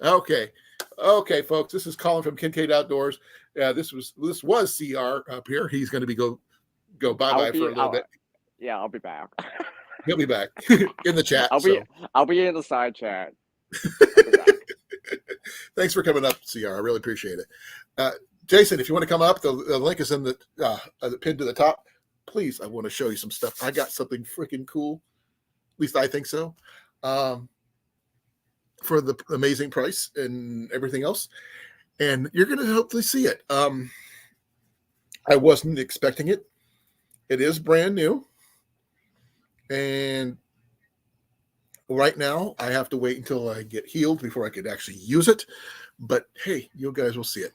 Okay. Okay, folks. This is Colin from Kincaid Outdoors. This was CR up here. He's going to go bye I'll bye for be a little I'll bit. yeah, I'll be back. He'll be back in the chat. I'll be So I'll be in the side chat. I'll be back. thanks for coming up, CR. I really appreciate it. Uh, Jason, if you want to come up, the link is in the pin to the top. Please, I want to show you some stuff. I got something freaking cool. At least I think so. Um, for the amazing price and everything else, and you're going to hopefully see it. I wasn't expecting it. It is brand new, and right now I have to wait until I get healed before I could actually use it. But hey, you guys will see it.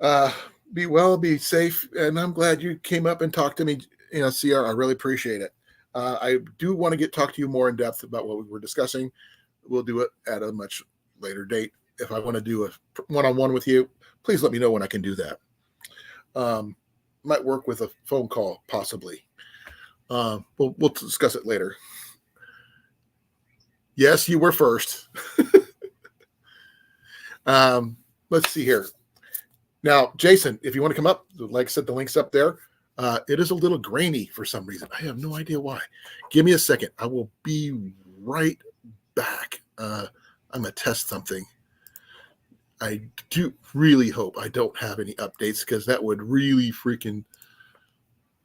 Uh, be well, be safe, and I'm glad you came up and talked to me. CR, I really appreciate it. I do want to talk to you more in depth about what we were discussing. We'll do it at a much later date. If I want to do a one-on-one with you, please let me know when I can do that. Might work with a phone call, possibly. We'll discuss it later. Yes, you were first. Let's see here. Now, Jason, if you want to come up, like I said, the link's up there. It is a little grainy for some reason. I have no idea why. Give me a second. I will be right back. I'm going to test something. I do really hope I don't have any updates because that would really freaking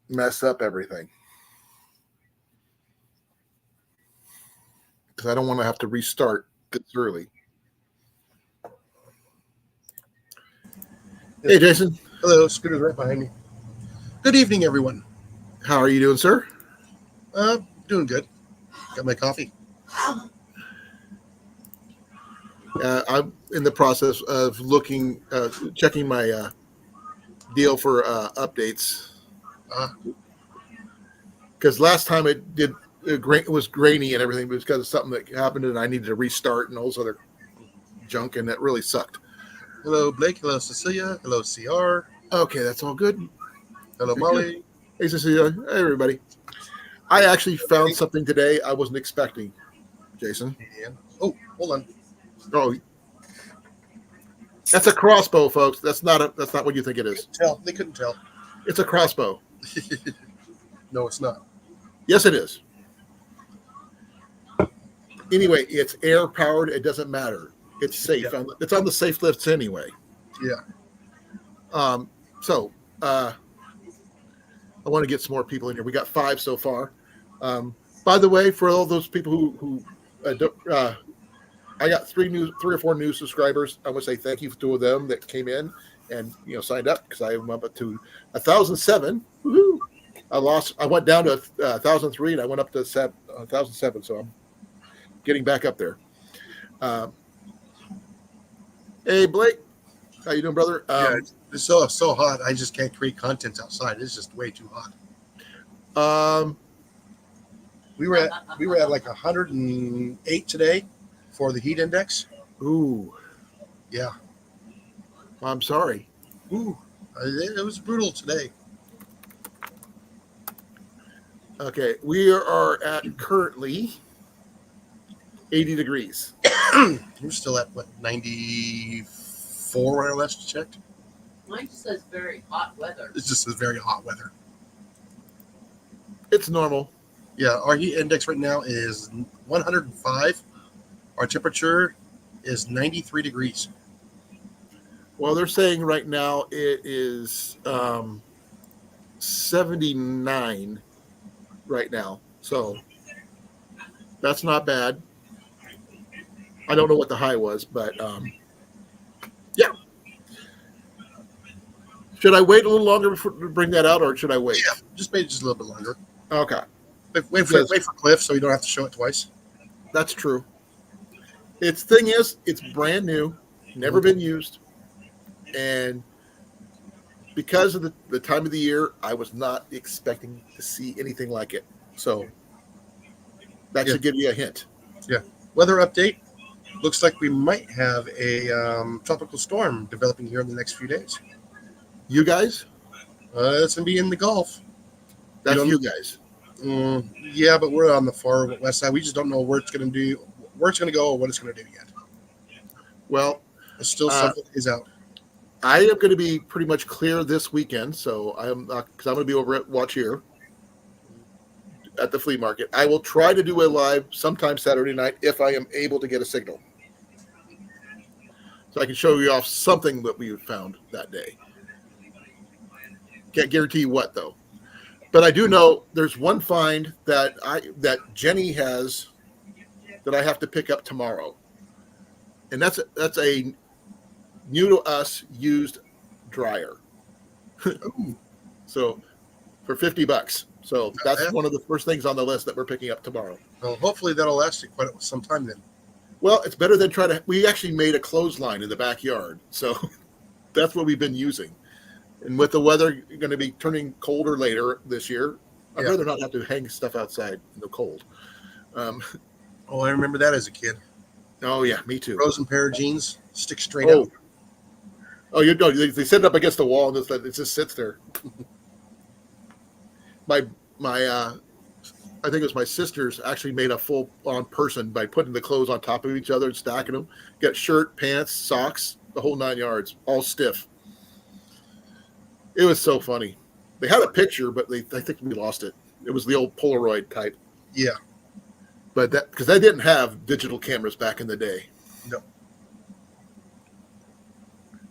mess up everything. Because I don't want to have to restart this early. Hey, Jason. Hello, Scooter's right behind me. Good evening, everyone. How are you doing, sir? Doing good. Got my coffee. I'm in the process of checking my deal for updates. Because last time it was grainy and everything, but it was because of something that happened and I needed to restart and all this other junk, and that really sucked. Hello, Blake. Hello, Cecilia. Hello, CR. Okay, that's all good. Hello, Molly. Hey, Cecilia. Hey, everybody. I actually found something today I wasn't expecting, Jason. Yeah. Oh, hold on. Oh, that's a crossbow, folks. That's not what you think it is. They couldn't tell. It's a crossbow. No, it's not. Yes, it is. Anyway, it's air powered. It doesn't matter. It's safe. Yeah. It's on the safe lifts anyway. Yeah. So I want to get some more people in here. We got 5 so far. By the way, for all those people who I got 3 or 4 new subscribers. I want to say thank you to them that came in and signed up because I am up to 1,007. Woohoo! I went down to 1,003 and I went up to 1,007. So I'm getting back up there. Hey, Blake. How you doing, brother? It's so hot. I just can't create content outside. It's just way too hot. We were at like 108 today for the heat index. Ooh. Yeah. I'm sorry. Ooh. It was brutal today. Okay, we are at currently 80 degrees. We're still at what, 94 when I last checked? Mine just says very hot weather. It just says very hot weather. It's normal. Yeah, our heat index right now is 105. Our temperature is 93 degrees. Well, they're saying right now it is 79 right now. So that's not bad. I don't know what the high was, but yeah. Should I wait a little longer to bring that out, or should I wait? Yeah, just maybe just a little bit longer. Okay. Wait for Cliff so you don't have to show it twice. That's true. Its thing is, it's brand new, never been used, and because of the time of the year, I was not expecting to see anything like it. So that should give you a hint. Yeah. Weather update. Looks like we might have a tropical storm developing here in the next few days. You guys? It's going to be in the Gulf. That's you guys. Yeah, but we're on the far west side. We just don't know where it's going to be, where it's going to go or what it's going to do yet. Well, It's still several days out. I am going to be pretty much clear this weekend, so I'm not because I'm going to be over at Watch Here at the flea market. I will try to do a live sometime Saturday night if I am able to get a signal, so I can show you off something that we found that day. Can't guarantee you what though, but I do know there's one find that Jenny has that I have to pick up tomorrow, and that's a new to us used dryer. So for $50. So that's one of the first things on the list that we're picking up tomorrow. Well, hopefully that'll last you quite some time then. Well, it's better than we actually made a clothesline in the backyard. So that's what we've been using. And with the weather going to be turning colder later this year, I'd rather not have to hang stuff outside in the cold. Oh, I remember that as a kid. Oh yeah, me too. Frozen pair of jeans, stick straight out. Oh, you know, they set it up against the wall and it just sits there. my I think it was my sisters actually made a full-on person by putting the clothes on top of each other and stacking them. Got shirt, pants, socks, the whole 9 yards, all stiff. It was so funny. They had a picture, but I think we lost it. It was the old Polaroid type. Yeah. But because they didn't have digital cameras back in the day. No.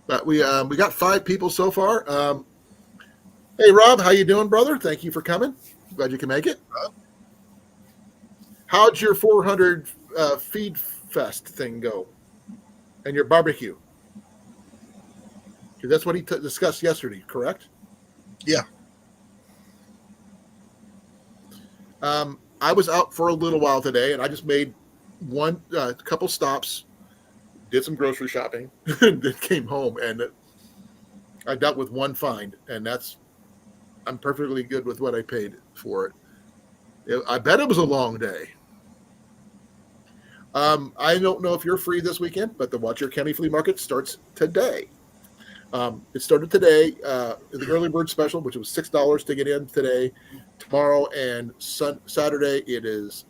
But we got 5 people so far. Hey Rob, how you doing, brother? Thank you for coming. Glad you can make it. How'd your 400 feed fest thing go? And your barbecue? Because that's what he discussed yesterday, correct? Yeah. I was out for a little while today, and I just made a couple stops, did some grocery shopping, and then came home, and I dealt with one find, and I'm perfectly good with what I paid for it. I bet it was a long day. I don't know if you're free this weekend, but the Cheer County Flea Market starts today. It started today, the early bird special, which was $6 to get in today. Tomorrow and Saturday, it is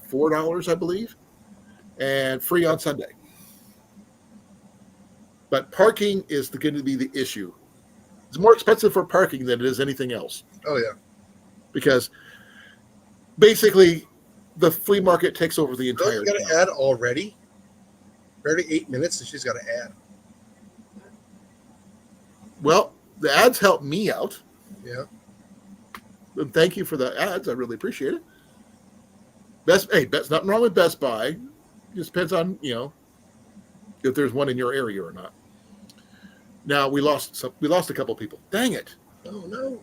$4, I believe, and free on Sunday. But parking is going to be the issue. It's more expensive for parking than it is anything else. Oh, yeah. Because basically, the flea market takes over the entire You got to add already? Barely 8 minutes, and she's got to add. Well, the ads help me out. Yeah. And thank you for the ads. I really appreciate it. That's nothing wrong with Best Buy. It just depends on, if there's one in your area or not. Now we lost a couple people. Dang it. Oh no.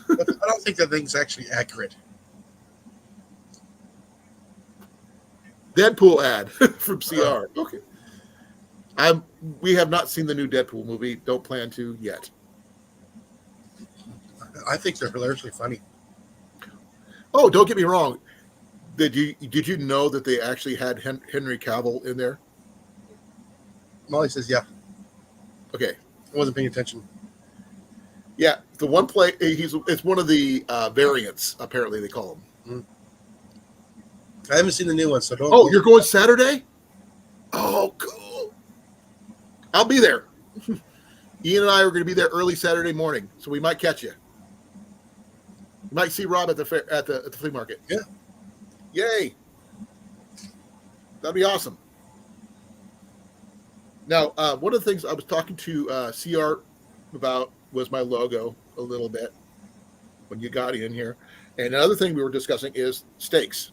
I don't think that thing's actually accurate. Deadpool ad from CR. Okay. We have not seen the new Deadpool movie. Don't plan to yet. I think they're hilariously funny. Oh, don't get me wrong. Did you know that they actually had Henry Cavill in there? Molly says, yeah. Okay. I wasn't paying attention. Yeah, the one play it's one of the variants, apparently they call them. I haven't seen the new one, so don't. Oh, you're going Saturday? Oh, cool. I'll be there. Ian and I are going to be there early Saturday morning, so we might catch you. You might see Rob at the fair, at the flea market. Yeah. Yay. That'd be awesome. Now, one of the things I was talking to CR about was my logo a little bit when you got in here. And another thing we were discussing is steaks.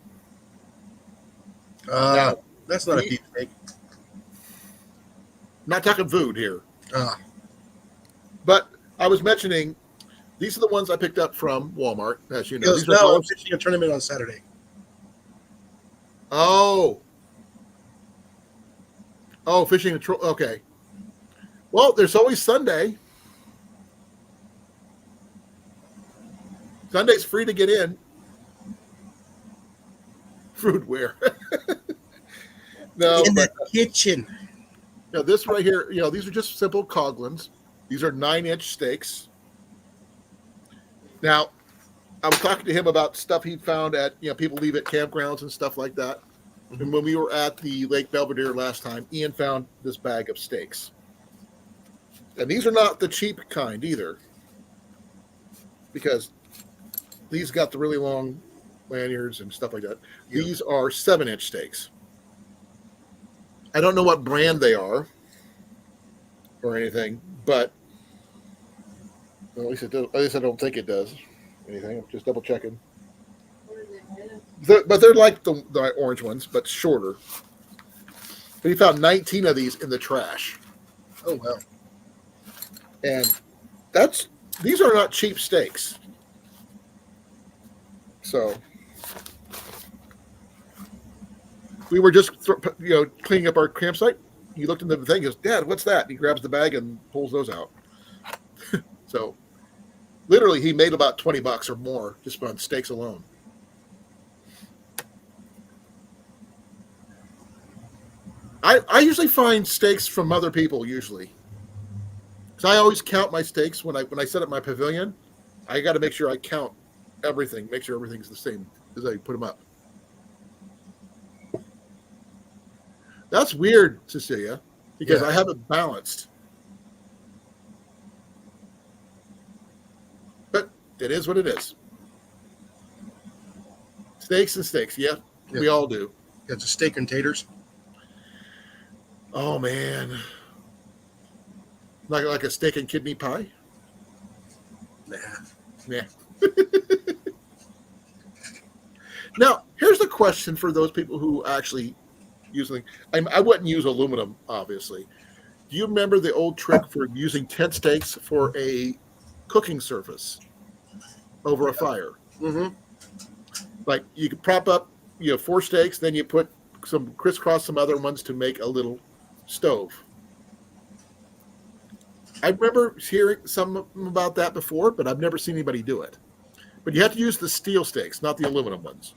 Now, that's not a beef steak. I'm not talking food here. Ah. But I was mentioning these are the ones I picked up from Walmart, as you know. Goes, no, I'm fishing a tournament on Saturday. Oh, fishing a okay. Well, there's always Sunday. Sunday's free to get in. Food where? No, in the kitchen. Now this right here, these are just simple Coglins. These are 9-inch steaks. Now, I was talking to him about stuff he found at, people leave at campgrounds and stuff like that. And when we were at the Lake Belvedere last time, Ian found this bag of steaks. And these are not the cheap kind either, because these got the really long lanyards and stuff like that. Yeah. These are 7-inch steaks. I don't know what brand they are or anything, but well, at least I don't think it does anything. I'm just double checking. But they're like the orange ones, but shorter. But he found 19 of these in the trash. Oh wow! And these are not cheap steaks. So we were just cleaning up our campsite. He looked in the thing. He goes, "Dad, what's that?" And he grabs the bag and pulls those out. So literally, he made about $20 or more just on steaks alone. I usually find steaks from other people usually. So I always count my steaks when I set up my pavilion. I got to make sure I count everything, make sure everything's the same as I put them up. That's weird, Cecilia, because I have it balanced. But it is what it is. Steaks and steaks, yeah. We all do. Got the steak and taters. Oh man. Like a steak and kidney pie? Nah. Now, here's the question for those people who actually use things. I wouldn't use aluminum, obviously. Do you remember the old trick for using tent stakes for a cooking surface over a fire? Mm-hmm. Like you could prop up, 4 steaks, then you put crisscross some other ones to make a little stove. I remember hearing something about that before, but I've never seen anybody do it. But you have to use the steel stakes, not the aluminum ones.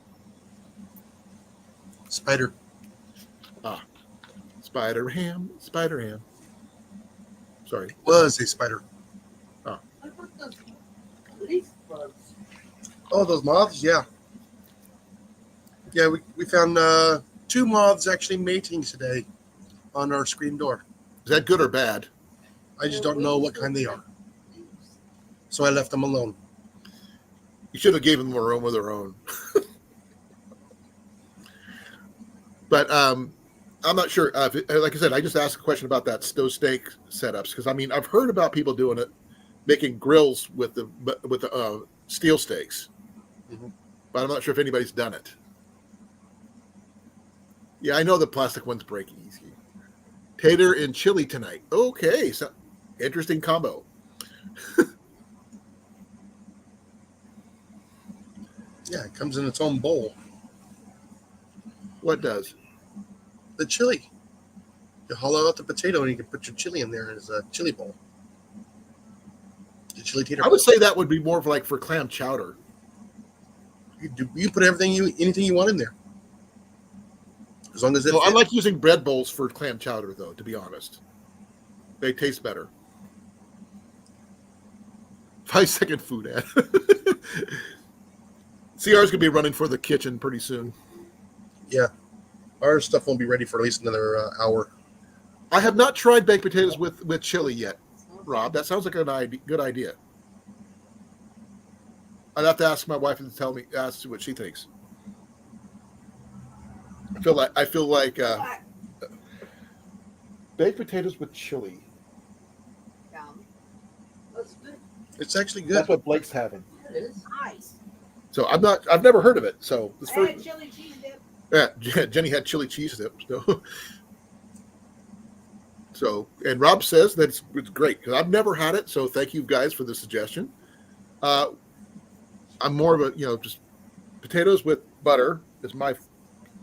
Spider. Spider ham. Sorry. Was a spider. What about those leaf bugs? Oh, those moths? Yeah. Yeah, we found 2 moths actually mating today on our screen door. Is that good or bad? I just don't know what kind they are. So I left them alone. You should have given them a room of their own. But I'm not sure. Like I said, I just asked a question about those steak setups because I've heard about people doing it, making grills with the steel steaks, but I'm not sure if anybody's done it. Yeah, I know the plastic ones break easy. Tater and chili tonight. Okay, so interesting combo. Yeah, it comes in its own bowl. What does? The chili. You hollow out the potato and you can put your chili in there as a chili bowl. The chili tater. I would say that would be more for clam chowder. You put anything you want in there. As long as it. I like using bread bowls for clam chowder, though. To be honest, they taste better. 5-second food ad. CR's gonna be running for the kitchen pretty soon. Yeah, our stuff won't be ready for at least another hour. I have not tried baked potatoes with chili yet, Rob. That sounds like a good idea. I'd have to ask my wife to ask what she thinks. I feel like baked potatoes with chili. That's good. It's actually good. That's what Blake's having. It is nice. So I've never heard of it. So this I had chili cheese dip. Yeah, Jenny had chili cheese dip. So, and Rob says that it's great because I've never had it. So thank you guys for the suggestion. I'm more of a just potatoes with butter is my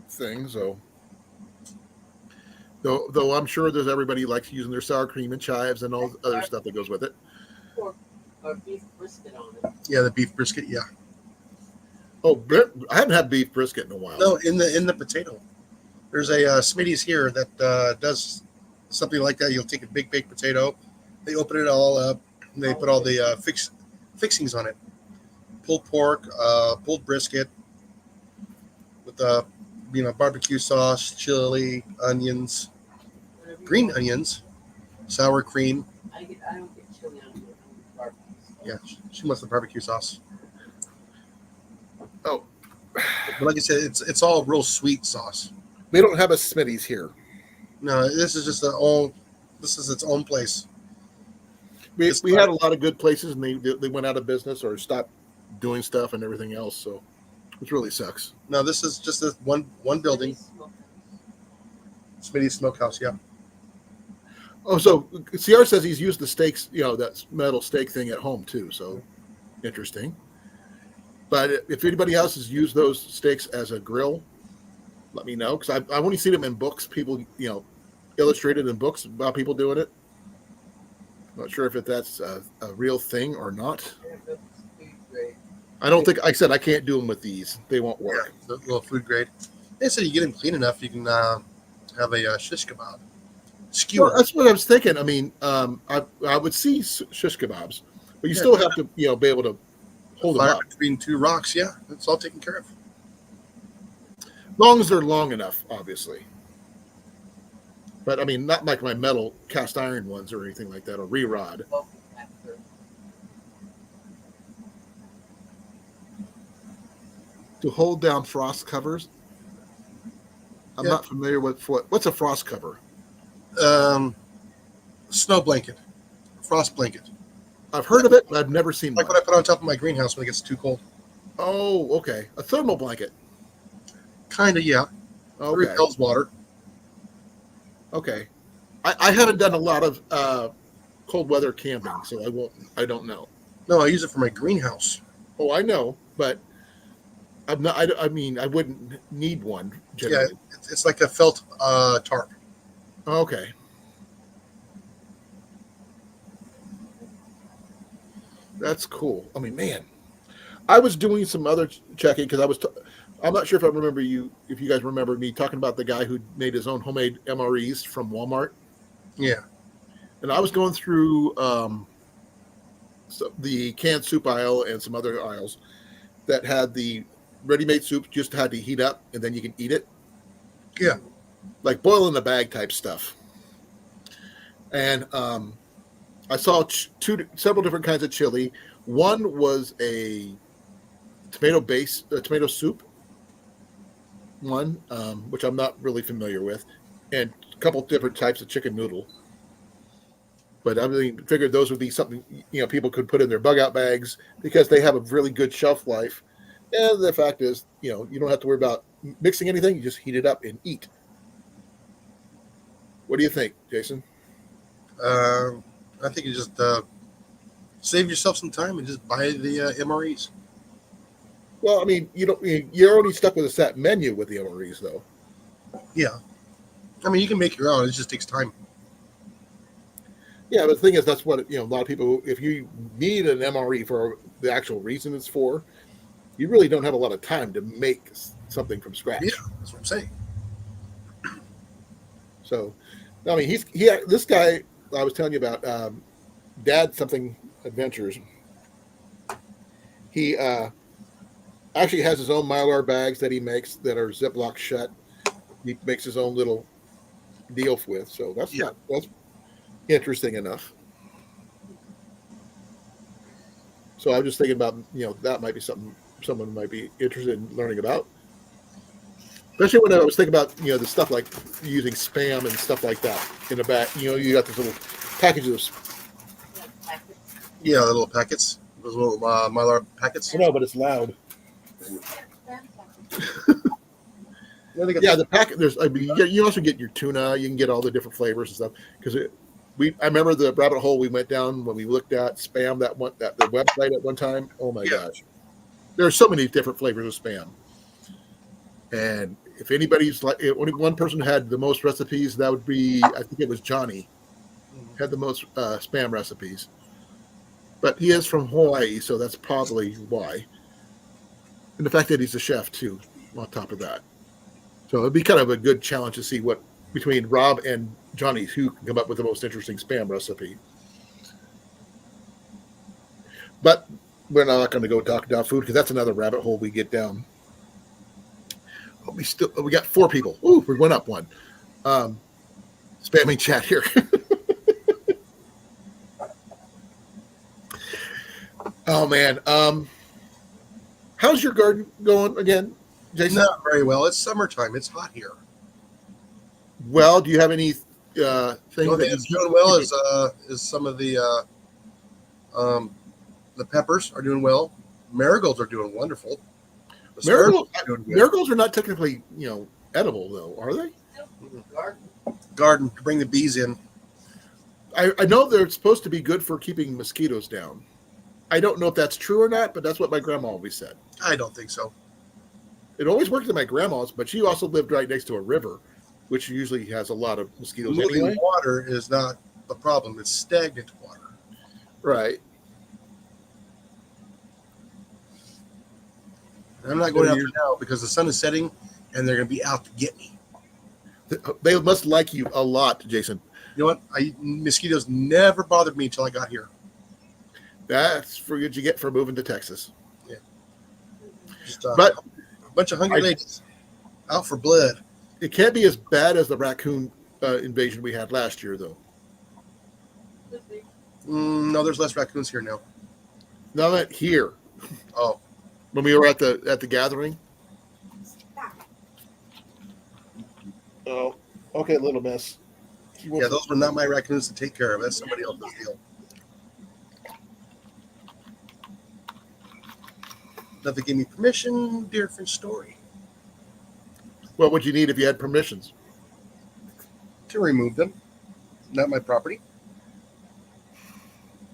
thing. So though I'm sure there's everybody likes using their sour cream and chives and all the other stuff that goes with it. Or beef brisket on it. Yeah, the beef brisket. Yeah. Oh, I haven't had beef brisket in a while. No, in the potato. There's a Smitty's here that does something like that. You'll take a big baked potato, they open it all up, and they put all the fixings on it. Pulled pork, pulled brisket, with barbecue sauce, chili, onions, Whatever you green want. onions, sour cream. I don't get chili on it. I'm barbecue. Yeah, she wants the barbecue sauce. Oh, But like I said, it's all real sweet sauce. they don't have a Smitty's here. No, this is just this is its own place. It's We not- had a lot of good places, and they went out of business or stopped doing stuff and everything else. So it really sucks. No, this is just this one building. Smitty's Smokehouse. Yeah. Oh, so CR says he's used the steaks, that metal steak thing at home too. So interesting. But if anybody else has used those steaks as a grill, let me know, because I've only seen them in books. People, illustrated in books about people doing it. Not sure if that's a real thing or not. I don't think. I said I can't do them with these; they won't work. Yeah, the little food grade. They said you get them clean enough, you can have a shish kebab. Skewer. Well, that's what I was thinking. I mean, I would see shish kebabs, but you Yeah. still have to, be able to hold them Fire up. between two rocks. Yeah, it's all taken care of. Long as they're long enough, obviously. But I mean, not like my metal cast iron ones or anything like that, or re-rod. To hold down frost covers. I'm Yeah. not familiar with what's a frost cover. Snow blanket, frost blanket, I've heard of it, but I've never seen like one. what I put on top of my greenhouse when it gets too cold. Oh, okay. A thermal blanket. Kind of, yeah. It Okay. repels water. Okay. I haven't done a lot of cold weather camping, so I don't know. No, I use it for my greenhouse. Oh, I know, but I'm not. I mean, I wouldn't need one Yeah, generally. it's like a felt tarp. Okay. That's cool. I mean, man, I was doing some other checking because I'm not sure if if you guys remember me talking about the guy who made his own homemade MREs from Walmart. Yeah, And I was going through the canned soup aisle and some other aisles that had the ready-made soup, just had to heat up and then you can eat it. Yeah. Like boil in a bag type stuff. And I saw several different kinds of chili. One was a tomato soup one, which I'm not really familiar with, and a couple different types of chicken noodle. But I really figured those would be something people could put in their bug out bags because they have a really good shelf life. And the fact is, you don't have to worry about mixing anything. You just heat it up and eat. What do you think, Jason? I think you just save yourself some time and just buy the MREs. Well, I mean, you're already stuck with a set menu with the MREs, though. Yeah, I mean you can make your own. It just takes time. Yeah, but the thing is, that's what a lot of people. If you need an MRE for the actual reason it's for, you really don't have a lot of time to make something from scratch. Yeah, that's what I'm saying. So, I mean, this guy I was telling you about, Dad something Adventures. He actually has his own Mylar bags that he makes that are Ziploc shut. He makes his own little deal with. So that's interesting enough. So I was just thinking about that might be something someone might be interested in learning about. Especially when I was thinking about the stuff like using Spam and stuff like that in the back. You got this little packages. Yeah, the little packets, those little Mylar packets. I know, but it's loud. Yeah, they got Yeah, the packet. You also get your tuna. You can get all the different flavors and stuff. Because I remember the rabbit hole we went down when we looked at Spam the website at one time. Oh my gosh, there are so many different flavors of Spam. And if anybody's if only one person had the most recipes, that would be, I think it was Johnny, had the most Spam recipes. But he is from Hawaii, so that's probably why. And the fact that he's a chef too, on top of that. So it'd be kind of a good challenge to see what between Rob and Johnny, who can come up with the most interesting Spam recipe. But we're not going to go talk about food because that's another rabbit hole we get down. We got 4 people. Ooh, we went up one. Spamming chat here. Oh man. How's your garden going again, Jason? Not very well. It's summertime. It's hot here. Well, do you have any things The that only thing you that's doing well is some of the peppers are doing well. Marigolds are doing wonderful. Marigolds, Asparagus are doing good. marigolds are not technically, edible though, are they? Garden to bring the bees in. I know they're supposed to be good for keeping mosquitoes down. I don't know if that's true or not, but that's what my grandma always said. I don't think so. It always worked at my grandma's, but she also lived right next to a river, which usually has a lot of mosquitoes Moving anyway. water is not the problem. It's stagnant water. Right. And I'm not going out there now because the sun is setting and they're going to be out to get me. They must like you a lot, Jason. You know what? Mosquitoes never bothered me until I got here. That's for what you get for moving to Texas. Just But a bunch of hungry ladies out for blood. it can't be as bad as the raccoon invasion we had last year, though. No, there's less raccoons here now. No, not here. Oh, When we were at the gathering. Oh, okay, little miss. yeah, those were not my raccoons to take care of. That's somebody else's deal. That they gave me permission, different story. What would you need if you had permissions? To remove them. Not my property.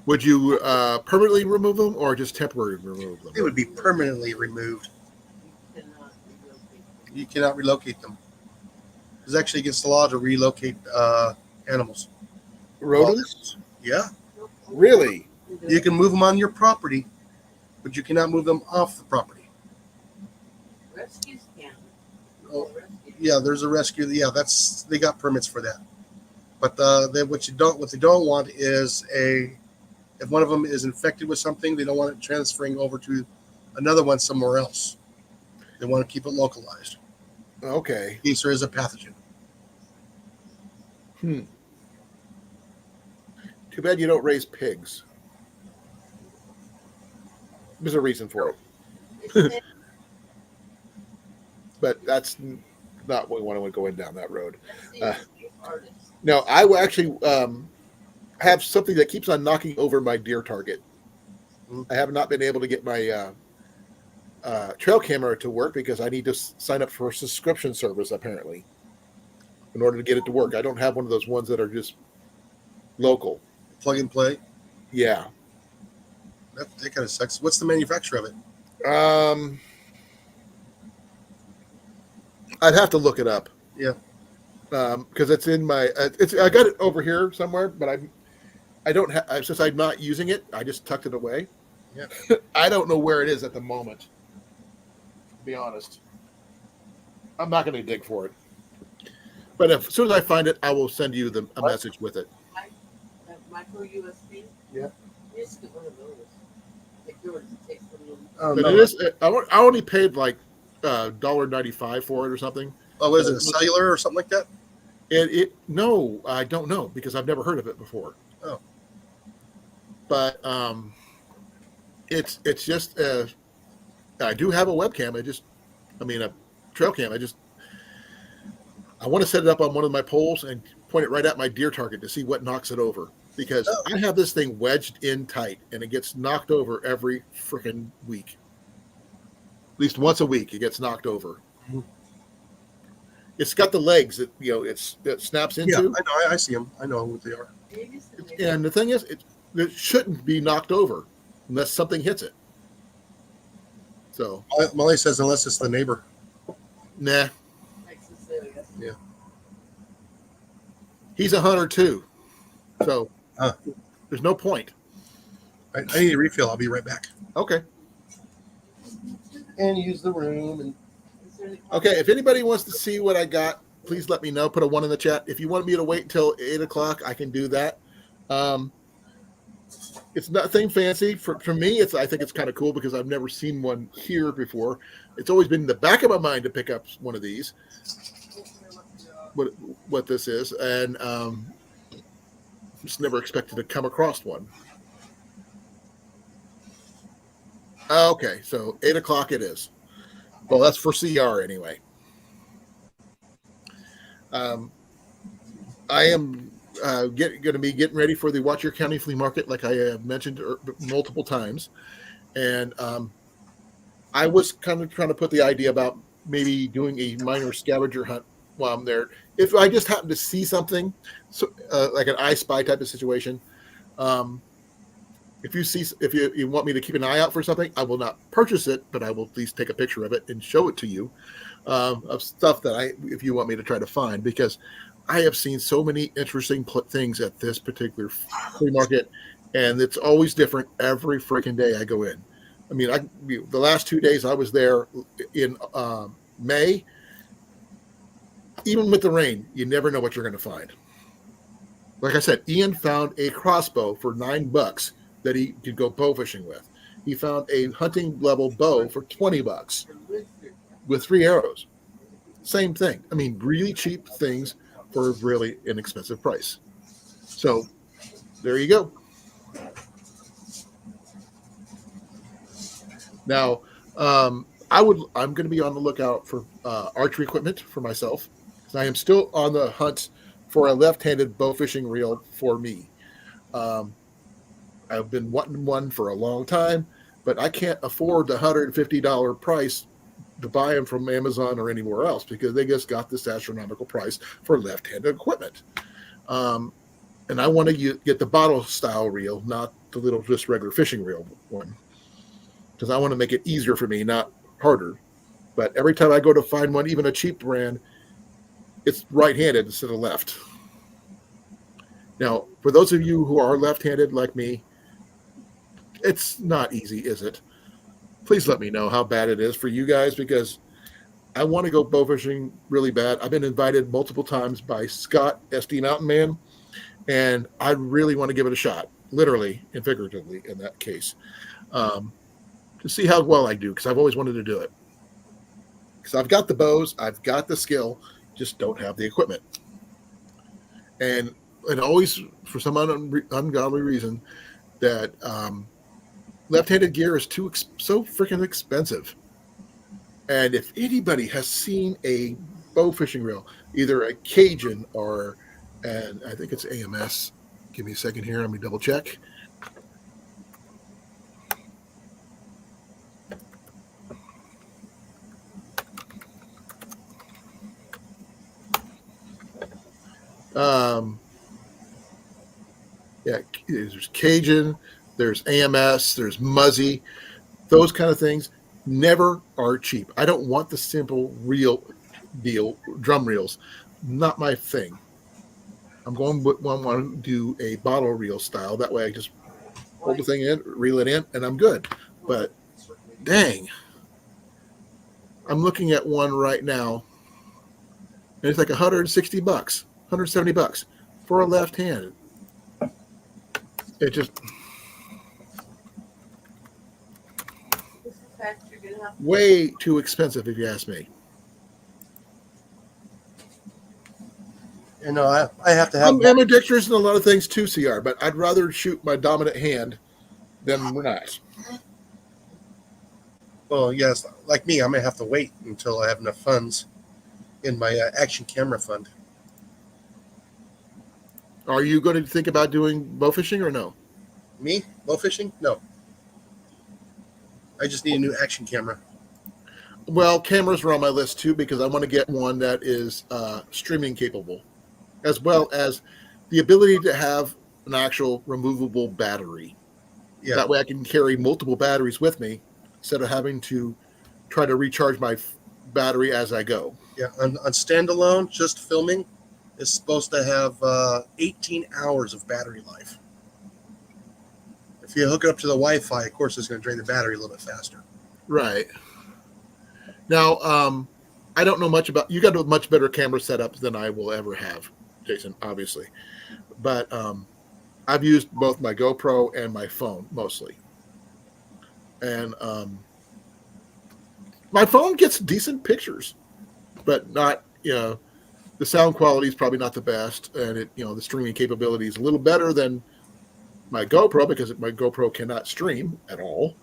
Would you permanently remove them or just temporarily remove them? They would be permanently removed. You cannot relocate them. It's actually against the law to relocate animals. Rodents? Yeah. Really? You can move them on your property, but you cannot move them off the property. Rescues can. Oh, yeah, there's a rescue. Yeah, they got permits for that. But what they don't want is if one of them is infected with something, they don't want it transferring over to another one somewhere else. They want to keep it localized Okay. in case there is a pathogen. Too bad you don't raise pigs. There's a reason for it. But that's not what we want to go in down that road. No, I will actually have something that keeps on knocking over my deer target. I have not been able to get my trail camera to work because I need to sign up for a subscription service, apparently, in order to get it to work. I don't have one of those ones that are just local. Plug and play. Yeah. That kind of sucks. What's the manufacturer of it? I'd have to look it up. Yeah. Because it's in my. I got it over here somewhere, but I don't have. Since I'm not using it, I just tucked it away. Yeah. I don't know where it is at the moment. To be honest, I'm not going to dig for it. But as soon as I find it, I will send you a message with it. Micro USB? Yeah. You just get one of those. Like yours, it takes one of them. Oh, But no. it is. I only paid like $1.95 for it or something. Oh, what is it? A cellular or something like that? No, I don't know because I've never heard of it before. Oh. But it's just I do have a webcam. A trail cam. I want to set it up on one of my poles and point it right at my deer target to see what knocks it over. Because I have this thing wedged in tight and it gets knocked over every freaking week. At least once a week, it gets knocked over. Mhm. It's got the legs that it snaps into. Yeah, I know. I see them. I know what they are. And the thing is, it shouldn't be knocked over unless something hits it. So, Molly says unless it's the neighbor. nah. Yeah. He's a hunter too. So, there's no point. I need a refill. I'll be right back. Okay. And use the room. And Okay. If anybody wants to see what I got, please let me know. Put a 1 in the chat. If you want me to wait until 8 o'clock, I can do that. It's nothing fancy for me. I think it's kind of cool because I've never seen one here before. It's always been in the back of my mind to pick up one of these. What this is, and just never expected to come across one. Okay, so 8 o'clock it is. Well, that's for CR anyway. I am going to be getting ready for the Cheer County Flea Market, like I have mentioned multiple times, and I was kind of trying to put the idea about maybe doing a minor scavenger hunt while I'm there. If I just happen to see something, like an I Spy type of situation, if you want me to keep an eye out for something, I will not purchase it, but I will at least take a picture of it and show it to you, of stuff that if you want me to try to find, because I have seen so many interesting things at this particular flea market, and it's always different every freaking day I go in. I mean, the last 2 days I was there in May. Even with the rain, you never know what you're going to find. Like I said, Ian found a crossbow for $9 that he could go bow fishing with. He found a hunting level bow for $20 with 3 arrows. Same thing. I mean, really cheap things for a really inexpensive price. So there you go. Now, I'm going to be on the lookout for archery equipment for myself. I am still on the hunt for a left-handed bow fishing reel for me. I've been wanting one for a long time, but I can't afford the $150 price to buy them from Amazon or anywhere else, because they just got this astronomical price for left-handed equipment. And I want to get the bottle style reel, not the little just regular fishing reel one, because I want to make it easier for me, not harder. But every time I go to find one, even a cheap brand, it's right-handed instead of left. Now, for those of you who are left-handed like me, it's not easy, is it? Please let me know how bad it is for you guys, because I want to go bow fishing really bad. I've been invited multiple times by Scott, SD Mountain Man, and I really want to give it a shot, literally and figuratively in that case, to see how well I do, because I've always wanted to do it. Because I've got the bows, I've got the skill, just don't have the equipment. And always, for some ungodly reason, that left-handed gear is so freaking expensive. And if anybody has seen a bow fishing reel, either a Cajun and I think it's AMS. Give me a second here. Let me double check. Yeah, there's Cajun, there's AMS, there's Muzzy. Those kind of things never are cheap. I don't want the simple reel deal, drum reels. Not my thing. I'm going to want to do a bottle reel style. That way I just hold the thing in, reel it in, and I'm good. But dang, I'm looking at one right now, and it's like $160, $170 for a left hand. It just way too expensive, if you ask me. You know, I have to have. I'm ambidextrous in a lot of things too, CR, but I'd rather shoot my dominant hand than not. Well, yes, like me, I may have to wait until I have enough funds in my action camera fund. Are you going to think about doing bow fishing or no? Me? Bow fishing? No. I just need a new action camera. Well, cameras are on my list too, because I want to get one that is streaming capable, as well as the ability to have an actual removable battery. Yeah. That way I can carry multiple batteries with me instead of having to try to recharge my battery as I go. Yeah, on standalone, just filming, is supposed to have 18 hours of battery life. If you hook it up to the Wi-Fi, of course, it's going to drain the battery a little bit faster. Right. Now, I don't know much about, you got a much better camera setup than I will ever have, Jason, obviously. But I've used both my GoPro and my phone mostly, and my phone gets decent pictures, but not the sound quality is probably not the best, and the streaming capability is a little better than my GoPro because my GoPro cannot stream at all.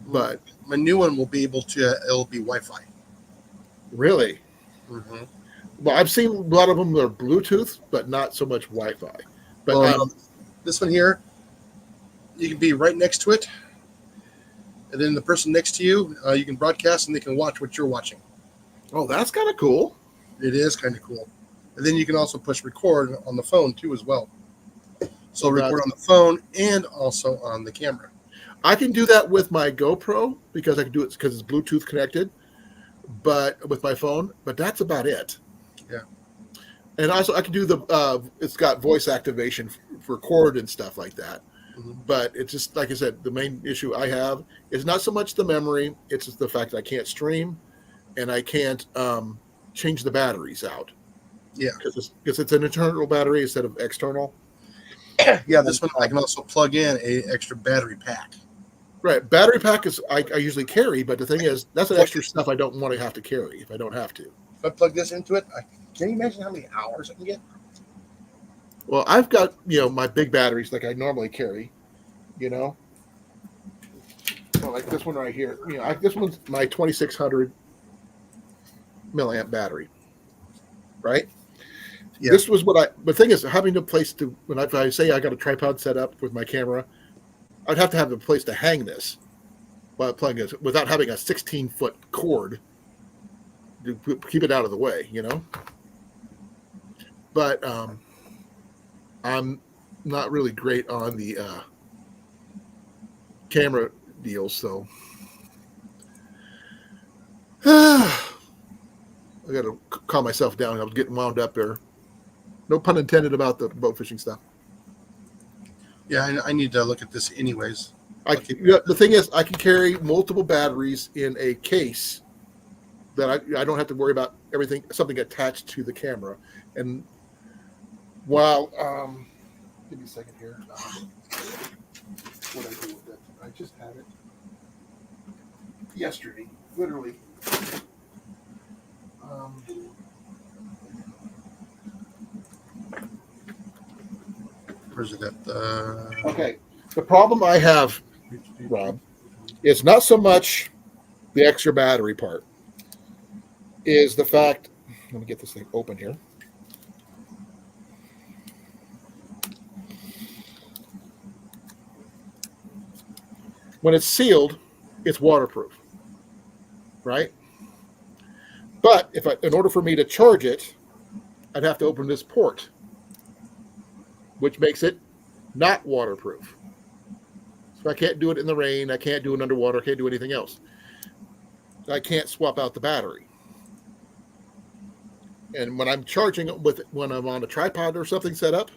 But my new one will be able to. It'll be Wi-Fi. Really, Mm-hmm. well, I've seen a lot of them that are Bluetooth, but not so much Wi-Fi. But Well, this one here, you can be right next to it, and then the person next to you, you can broadcast, and they can watch what you're watching. oh, that's kind of cool. It is kind of cool. And then you can also push record on the phone too as well. So Well, record on the phone and also on the camera. I can do that with my GoPro because I can do it because it's Bluetooth connected, but with my phone. But that's about it. Yeah. And also, I can do it's got voice activation for record and stuff like that. Mm-hmm. But it's just like I said, the main issue I have is not so much the memory; it's just the fact that I can't stream, and I can't change the batteries out. Yeah, because it's an internal battery instead of external. Yeah, this one I can also plug in a extra battery pack. Right, battery pack is I usually carry, but the thing is that's an extra stuff I don't want to have to carry if I don't have to. If I plug this into it, can you imagine how many hours I can get? Well, I've got my big batteries like I normally carry, well, like this one right here. This one's my 2600 milliamp battery, right? Yeah. This was the thing is having a place to if I say I got a tripod set up with my camera, I'd have to have a place to hang this while plugging it without having a 16-foot cord to keep it out of the way, But I'm not really great on the camera deals, so I got to calm myself down. I was getting wound up there. No pun intended about the boat fishing stuff. Yeah, I need to look at this anyways. The thing is, I can carry multiple batteries in a case that I don't have to worry about something attached to the camera. And while, give me a second here. What I do with it? I just had it yesterday, literally. Where's it at? Okay. The problem I have, Rob, is not so much the extra battery part. Is the fact, let me get this thing open here. When it's sealed, it's waterproof, right? But in order for me to charge it, I'd have to open this port, which makes it not waterproof. So I can't do it in the rain. I can't do it underwater. I can't do anything else. I can't swap out the battery. And when I'm charging it when I'm on a tripod or something set up,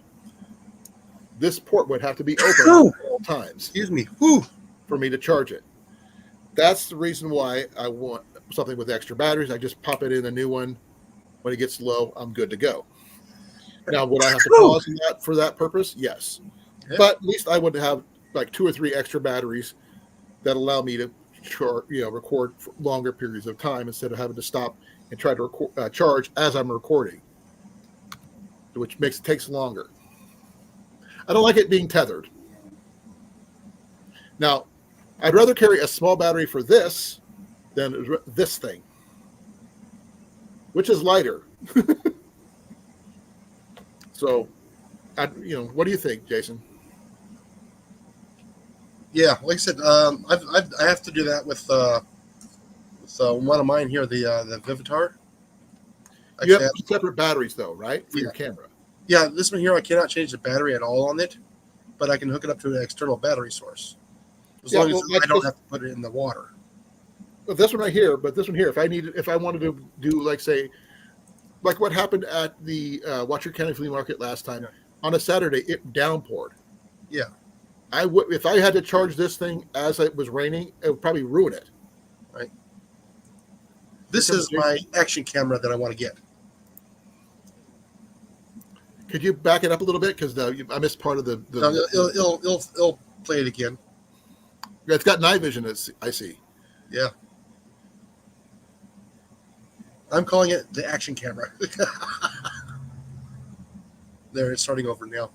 this port would have to be open at all times. Excuse me. Whew. For me to charge it. That's the reason why I want something with extra batteries. I just pop it in a new one. When it gets low, I'm good to go. Now, would I have to pause that for that purpose? Yes. Yeah. But at least I would have like 2 or 3 extra batteries that allow me to record for longer periods of time instead of having to stop and try to charge as I'm recording, which takes longer. I don't like it being tethered. Now, I'd rather carry a small battery for this than this thing, which is lighter. So, what do you think, Jason? Yeah, like I said, I have to do that with one of mine here, the Vivitar. You have separate batteries, though, right, for your camera? Yeah, this one here, I cannot change the battery at all on it, but I can hook it up to an external battery source. As long as I don't have to put it in the water. But this one right here, if I wanted to do, like what happened at the Cheer County Flea Market last time, on a Saturday, it downpoured. Yeah. If I had to charge this thing as it was raining, it would probably ruin it. Right. This is my action camera that I want to get. Could you back it up a little bit because I missed part of the. No, it'll play it again. It's got night vision. I see. Yeah. I'm calling it the action camera. There, it's starting over now.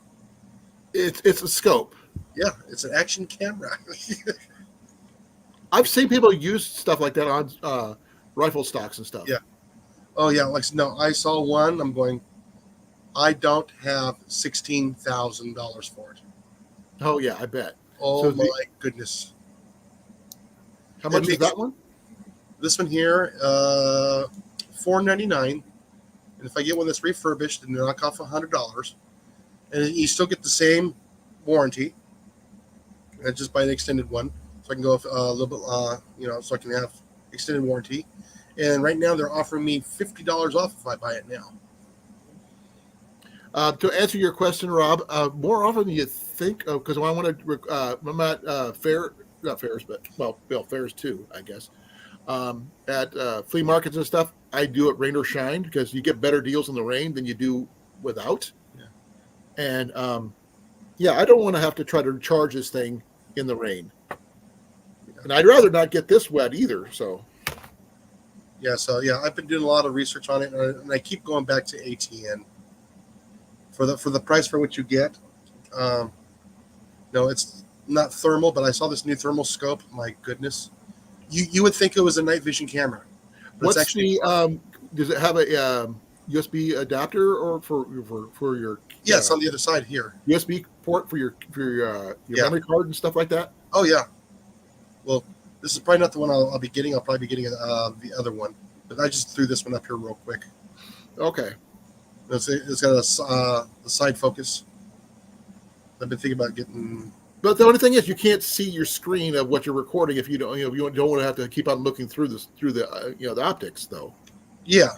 It's a scope. Yeah, it's an action camera. I've seen people use stuff like that on rifle stocks and stuff. Yeah. Oh yeah, no, I saw one. I'm going. I don't have $16,000 for it. Oh yeah, I bet. Oh So my goodness! How much is that one? This one here, $499, and if I get one that's refurbished, then knock off $100, and you still get the same warranty. I just buy an extended one, so I can go a little bit, so I can have extended warranty. And right now they're offering me $50 off if I buy it now. To answer your question, Rob, more often than you think, because when I want to, I'm at not fairs, but fairs too, I guess. At flea markets and stuff, I do it rain or shine because you get better deals in the rain than you do without. Yeah. And I don't want to have to try to charge this thing in the rain. And I'd rather not get this wet either. So. Yeah, I've been doing a lot of research on it, and I keep going back to ATN for the price for what you get. No, it's not thermal, but I saw this new thermal scope. My goodness, you would think it was a night vision camera. But What's it's actually does it have a USB adapter or for your? Yeah, it's on the other side here. USB port for your memory card and stuff like that. Oh yeah. Well, this is probably not the one I'll be getting. I'll probably be getting the other one. But I just threw this one up here real quick. Okay. It's got the side focus. I've been thinking about getting. But the only thing is, you can't see your screen of what you're recording if you don't. You don't want to have to keep on looking through the optics, though. Yeah.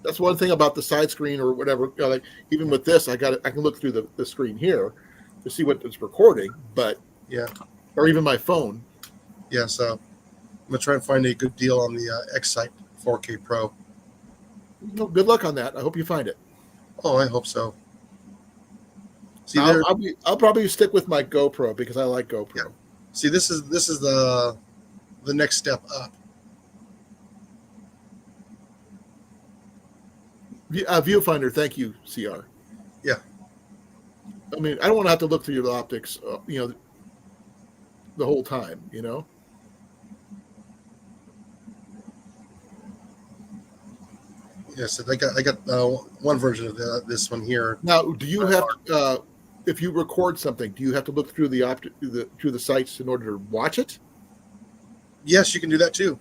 That's one thing about the side screen or whatever. Like even with this, I can look through the screen here to see what it's recording. But yeah, or even my phone. Yeah. So I'm gonna try and find a good deal on the X-Sight 4K Pro. Well, good luck on that. I hope you find it. Oh, I hope so. See, I'll probably stick with my GoPro because I like GoPro. Yeah. See, this is the next step up. Viewfinder, thank you, CR. Yeah. I mean, I don't want to have to look through your optics, the whole time, Yes, I got one version of this one here. Now, do you have if you record something, do you have to look through through the sites in order to watch it? Yes, you can do that too.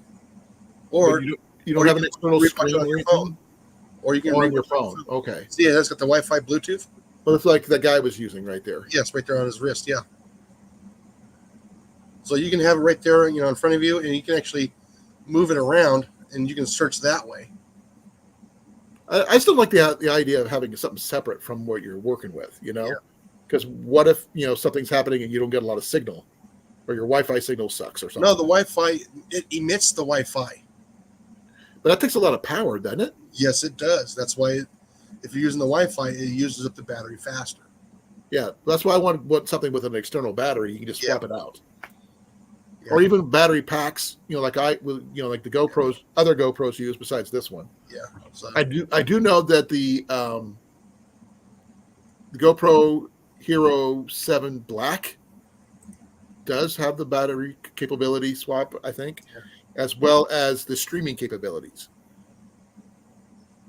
Or you don't have an external screen on your phone. Or you can on your phone. Okay. See, it's got the Wi-Fi Bluetooth. Well, it's like the guy was using right there. Yes, right there on his wrist. Yeah. So you can have it right there, in front of you, and you can actually move it around, and you can search that way. I still like the idea of having something separate from what you're working with, because what if something's happening and you don't get a lot of signal, or your Wi-Fi signal sucks or something? No, the Wi-Fi, it emits the Wi-Fi. But that takes a lot of power, doesn't it? Yes, it does. That's why if you're using the Wi-Fi, it uses up the battery faster. Yeah, that's why I want something with an external battery. You can just swap it out, or even battery packs. Like the GoPros, other GoPros use besides this one. Yeah, so. I do know that the GoPro Hero 7 Black does have the battery capability swap, I think, as well as the streaming capabilities.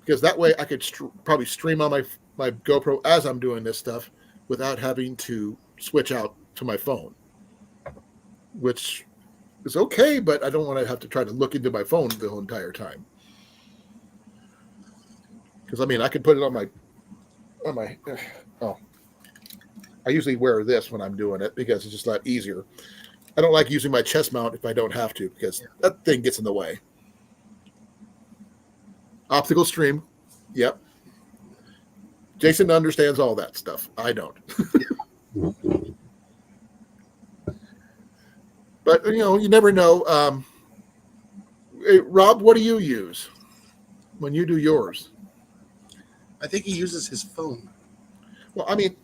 Because that way I could probably stream on my GoPro as I'm doing this stuff without having to switch out to my phone, which is okay, but I don't want to have to try to look into my phone the whole entire time. Because I could put it on my. I usually wear this when I'm doing it because it's just a lot easier. I don't like using my chest mount if I don't have to because that thing gets in the way. Optical stream, yep. Jason understands all that stuff. I don't. But you never know. Hey, Rob, what do you use when you do yours? I think he uses his phone. Well, I mean,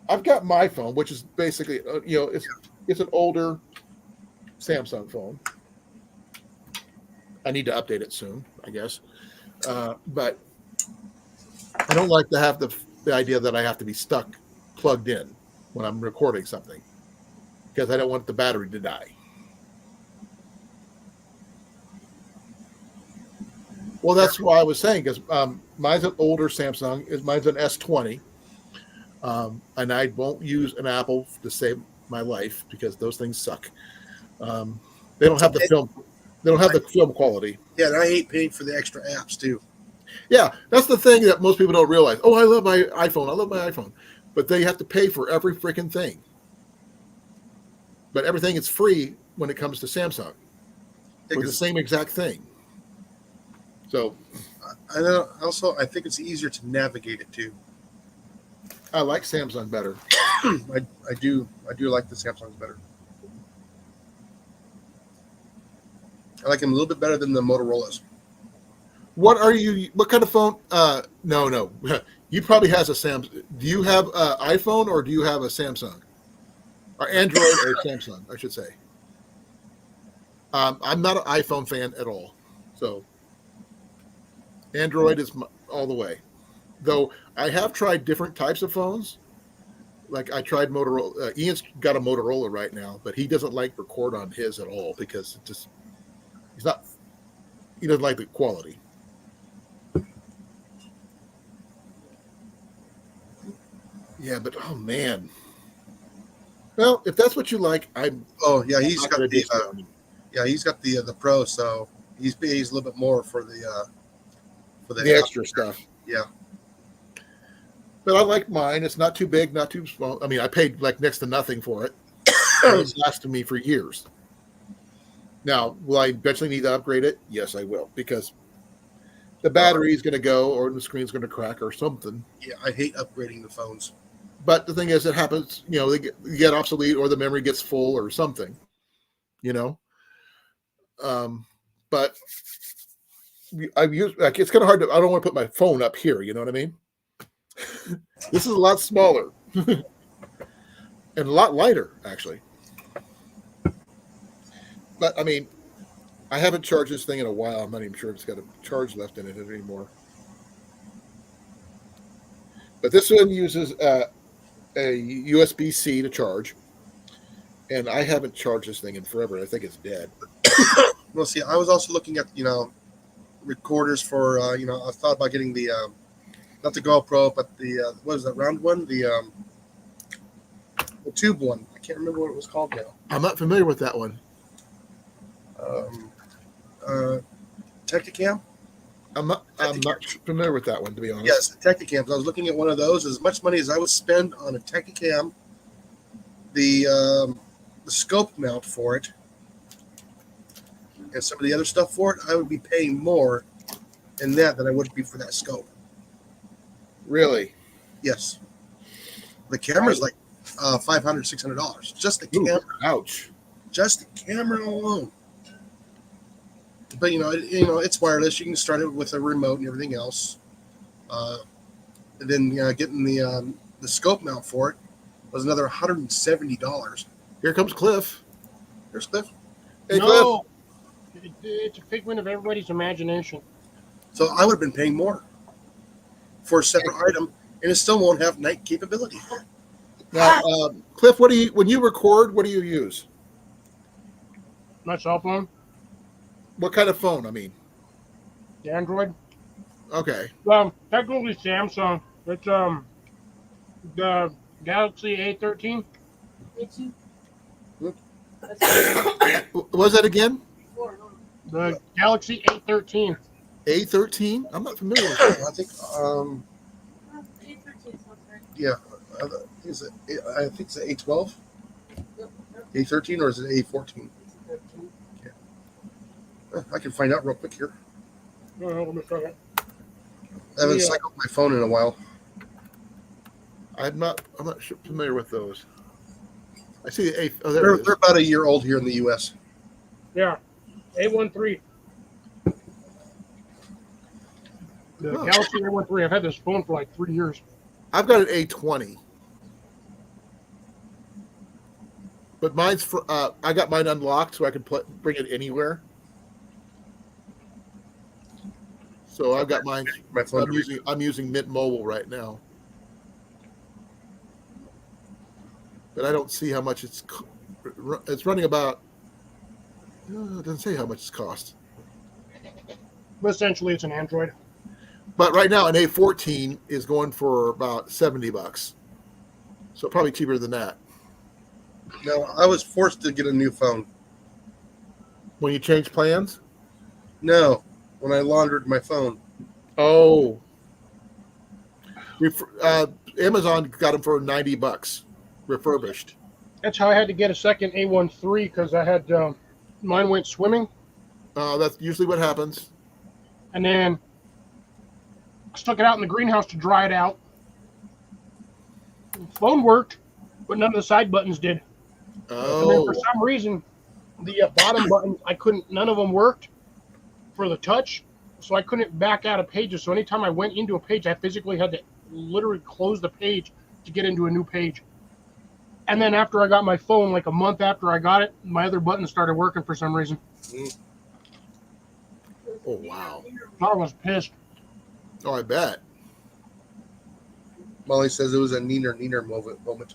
I've got my phone, which is basically, it's an older Samsung phone. I need to update it soon, I guess. But I don't like to have the idea that I have to be stuck plugged in when I'm recording something because I don't want the battery to die. Well, that's why I was saying because mine's an older Samsung. Mine's an S20, and I won't use an Apple to save my life because those things suck. They don't have the film. They don't have the film quality. Yeah, and I hate paying for the extra apps too. Yeah, that's the thing that most people don't realize. Oh, I love my iPhone. I love my iPhone. But they have to pay for every freaking thing. But everything is free when it comes to Samsung for the same exact thing. So, I know. Also, I think it's easier to navigate it too. I like Samsung better. I do like the Samsungs better. I like them a little bit better than the Motorola's. What kind of phone? No. You probably has a Samsung. Do you have an iPhone or do you have a Samsung? Or Android or Samsung, I should say. I'm not an iPhone fan at all. So Android is all the way. Though I have tried different types of phones. Like I tried Motorola. Ian's got a Motorola right now, but he doesn't like record on his at all because he doesn't like the quality. Yeah, but oh man. Well, if that's what you like, he's got the Pro, so he pays a little bit more for the extra stuff. Yeah. But I like mine. It's not too big, not too small. I mean, I paid like next to nothing for it. It's lasted me for years. Now, will I eventually need to upgrade it? Yes, I will, because the battery is going to go or the screen's going to crack or something. Yeah, I hate upgrading the phones. But the thing is, it happens, they get obsolete or the memory gets full or something, But I've used, like, it's kind of hard I don't want to put my phone up here, you know what I mean? This is a lot smaller and a lot lighter, actually. But, I mean, I haven't charged this thing in a while. I'm not even sure if it's got a charge left in it anymore. But this one uses a USB-C to charge. And I haven't charged this thing in forever. I think it's dead. Well, see, I was also looking at, recorders for, I thought about getting the, not the GoPro, but the, what is that, round one? The tube one. I can't remember what it was called now. I'm not familiar with that one. Tacticam? I'm not familiar with that one, to be honest. Yes, Tacticams. I was looking at one of those. As much money as I would spend on a Tacticam, the scope mount for it, and some of the other stuff for it, I would be paying more in that than I would be for that scope. Really? Yes. The camera's like $500, $600. Just the camera. Ouch. Just the camera alone. But it's wireless. You can start it with a remote and everything else. And then getting the scope mount for it was another $170. Here comes Cliff. Here's Cliff. Hey, no, Cliff. It's a figment of everybody's imagination. So I would have been paying more for a separate item, and it still won't have night capability. Now, Cliff, when you record, what do you use? My cell phone, What kind of phone? I mean, the Android. okay. Technically Samsung. It's the Galaxy A13. Was that again? The Galaxy A13. A13? I'm not familiar with that. I think, yeah, I think it's an A12, A13, or is it A14? I can find out real quick here. Let me try it. I haven't cycled my phone in a while. I'm not familiar with those. I see the A. Oh, there it is. They're about a year old here in the U.S. Yeah, A13. The Huh. Galaxy A13. I've had this phone for like 3 years. I've got an A20, but mine's for. I got mine unlocked so I can bring it anywhere. So I've got mine. My phone. I'm using Mint Mobile right now, but I don't see how much it's. It's running about. It doesn't say how much it's cost. But essentially, it's an Android. But right now, an A14 is going for about $70, so probably cheaper than that. No, I was forced to get a new phone. When you change plans? No, when I laundered my phone. Oh, Amazon got them for $90, refurbished. That's how I had to get a second A13 because I had mine went swimming, That's usually what happens. and then I stuck it out in the greenhouse to dry it out. The phone worked, but none of the side buttons did. And then for Oh, some reason, the bottom buttons, none of them worked for the touch, so I couldn't back out of pages. So anytime I went into a page, I physically had to literally close the page to get into a new page. And then after I got my phone, like a month after I got it, my other buttons started working for some reason. oh wow. I was pissed. Oh, I bet. Molly says it was a neener moment.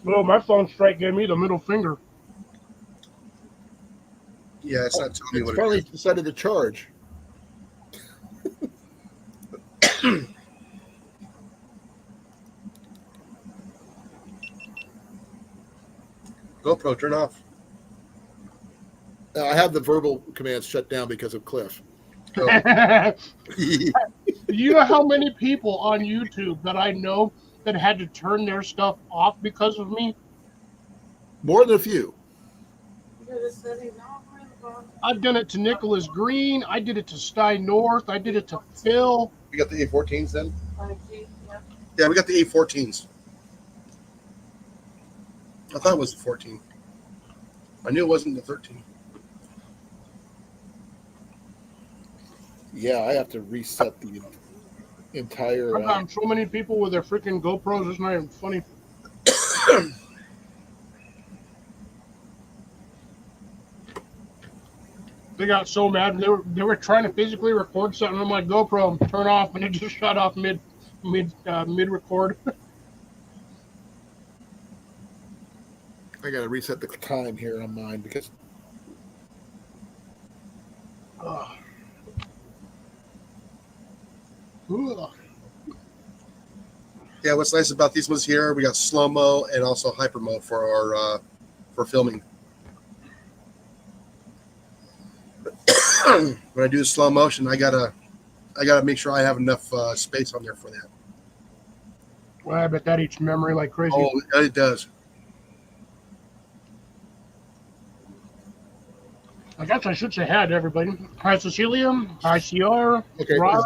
Oh, my phone straight gave me the middle finger. Yeah, it's not telling me It's what finally it is. decided to charge. GoPro, turn off. I have the verbal commands shut down because of Cliff. Oh. You know how many people on YouTube that I know that had to turn their stuff off because of me? More than a few. I've done it to Nicholas Green. I did it to Sty North. I did it to Phil. We got the A14s then? Yeah, we got the A14s. I thought it was the 14. I knew it wasn't the 13. Yeah, I have to reset the entire. I've gotten so many people with their freaking GoPros. It's not even funny. They got so mad. They were trying to physically record something on my GoPro, turn off, and it just shut off mid record. I got to reset the time here on mine because. Ugh. Yeah, what's nice about these ones here, we got slow-mo and also hyper-mo for our for filming. When I do slow motion, I gotta make sure I have enough space on there for that. Well, I bet that eats memory like crazy. Oh, it does. I guess I should say hi to everybody. Hi, Cecilia. Hi, CR. Okay, Rob.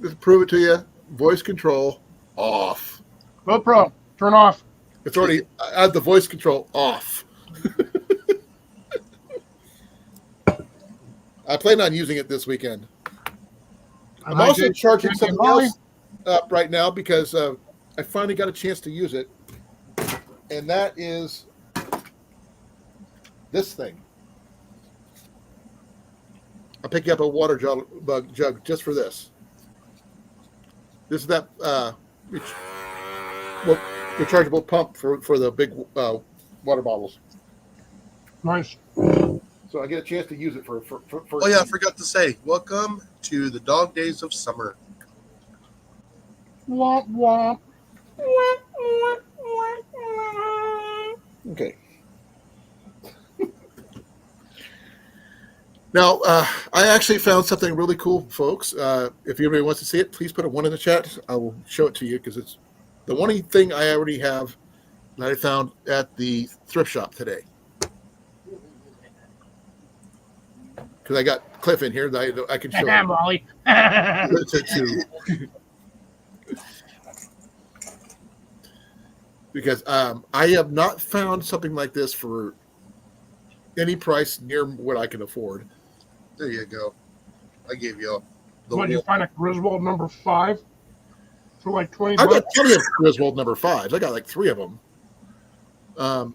let's prove it to you. Voice control off. GoPro, turn off. It's already. I have the voice control off. I plan on using it this weekend. I'm Hi, also Jason. charging Hi, something Molly. else up right now because I finally got a chance to use it, and that is this thing. I'll pick you up a water jug just for this. This is that rechargeable pump for the big water bottles. Nice. So I get a chance to use it for. Oh yeah, I forgot to say, welcome to the dog days of summer. Womp womp. Okay. Now, I actually found something really cool, folks. If anybody wants to see it, please put a 1 in the chat. I will show it to you because it's the one thing I already have that I found at the thrift shop today. Because I got Cliff in here that I can show Yeah, him. Molly. Because I have not found something like this for any price near what I can afford. There you go. I gave you What, you find a Griswold number 5 for like 20 I got bucks? plenty of Griswold number 5s. I got like 3 of them.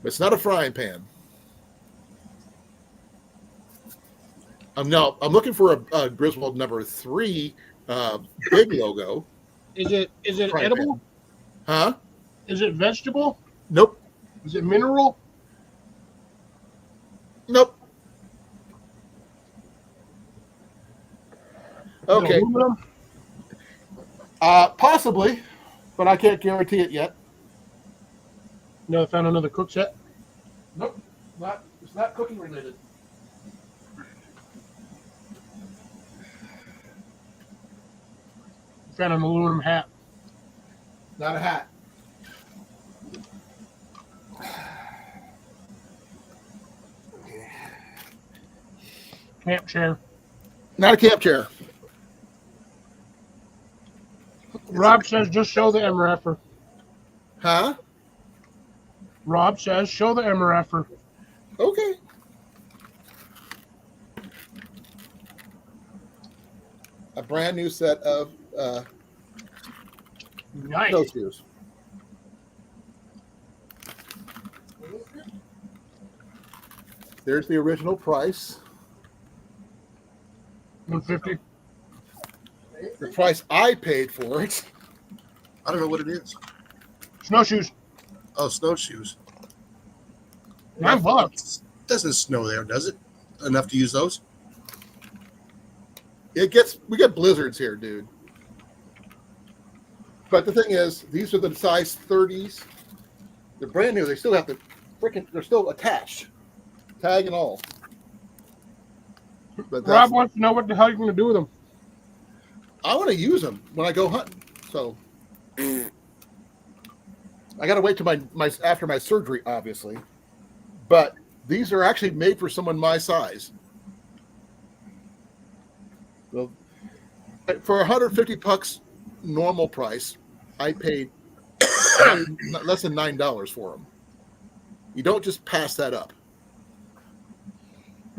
It's not a frying pan. I'm looking for a Griswold number 3 big logo. Is it Frying edible? pan. Huh? Is it vegetable? Nope. Is it mineral? Nope. Is it Okay. aluminum? Possibly, but I can't guarantee it yet. No, I found another cook set. Nope. It's not cooking related. Found an aluminum hat. Not a hat. Camp chair. Not a camp chair. Rob says just show the MRFer. Huh? Rob says show the MRFer. Okay. A brand new set of Nice. snowshoes. There's the original price. $150. The price I paid for it. I don't know what it is. Snowshoes. Oh, snowshoes. $9. Doesn't snow there, does it? Enough to use those? We get blizzards here, dude. But the thing is, these are the size 30s. They're brand new. They still have to they're still attached. Tag and all. But Rob wants to know what the hell you're going to do with them. I want to use them when I go hunting. So I got to wait till my after my surgery, obviously. But these are actually made for someone my size. Well, for $150 normal price, I paid less than $9 for them. You don't just pass that up.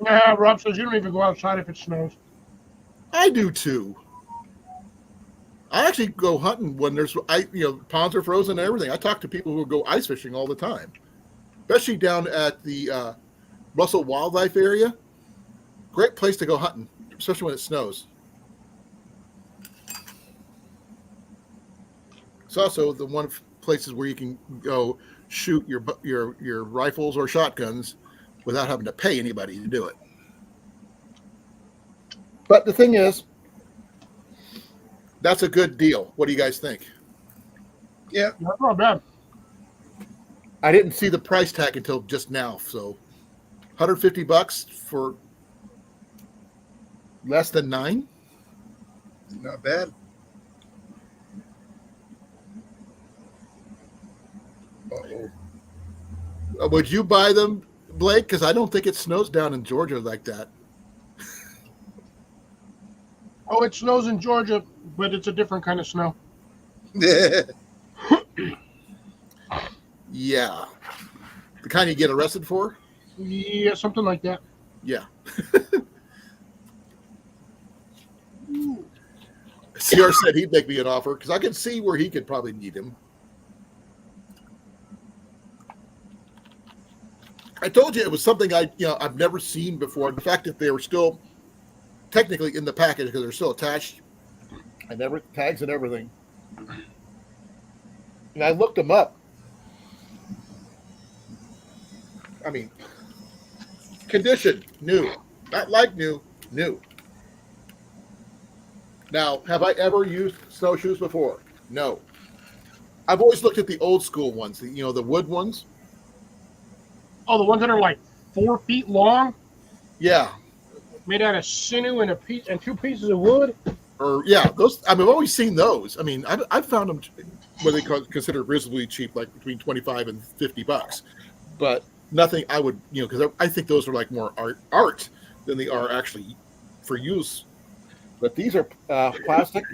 Yeah, Rob says you don't even go outside if it snows. I do too. I actually go hunting when ponds are frozen and everything. I talk to people who go ice fishing all the time, especially down at the Russell Wildlife area. Great place to go hunting, especially when it snows. It's also the one of places where you can go shoot your rifles or shotguns without having to pay anybody to do it. But the thing is, that's a good deal. What do you guys think? Yeah. That's not bad. I didn't see the price tag until just now, so $150 for less than $9. Not bad. Uh-oh. Would you buy them, Blake? Because I don't think it snows down in Georgia like that. Oh, it snows in Georgia, but it's a different kind of snow. Yeah. The kind you get arrested for? Yeah, something like that. Yeah. CR said he'd make me an offer because I could see where he could probably need him. I told you it was something I've never seen before. The fact that they were still technically in the package because they're still attached. I never tags and everything. And I looked them up. I mean, condition, new. Not like new, new. Now, have I ever used snowshoes before? No. I've always looked at the old school ones, the wood ones. Oh, the ones that are like 4 feet long, Yeah. made out of sinew and 2 pieces of wood. Or yeah, those. I've always seen those. I mean, I've found them what they consider reasonably cheap, like between $25 and $50. But nothing I would, because I think those are like more art than they are actually for use. But these are plastic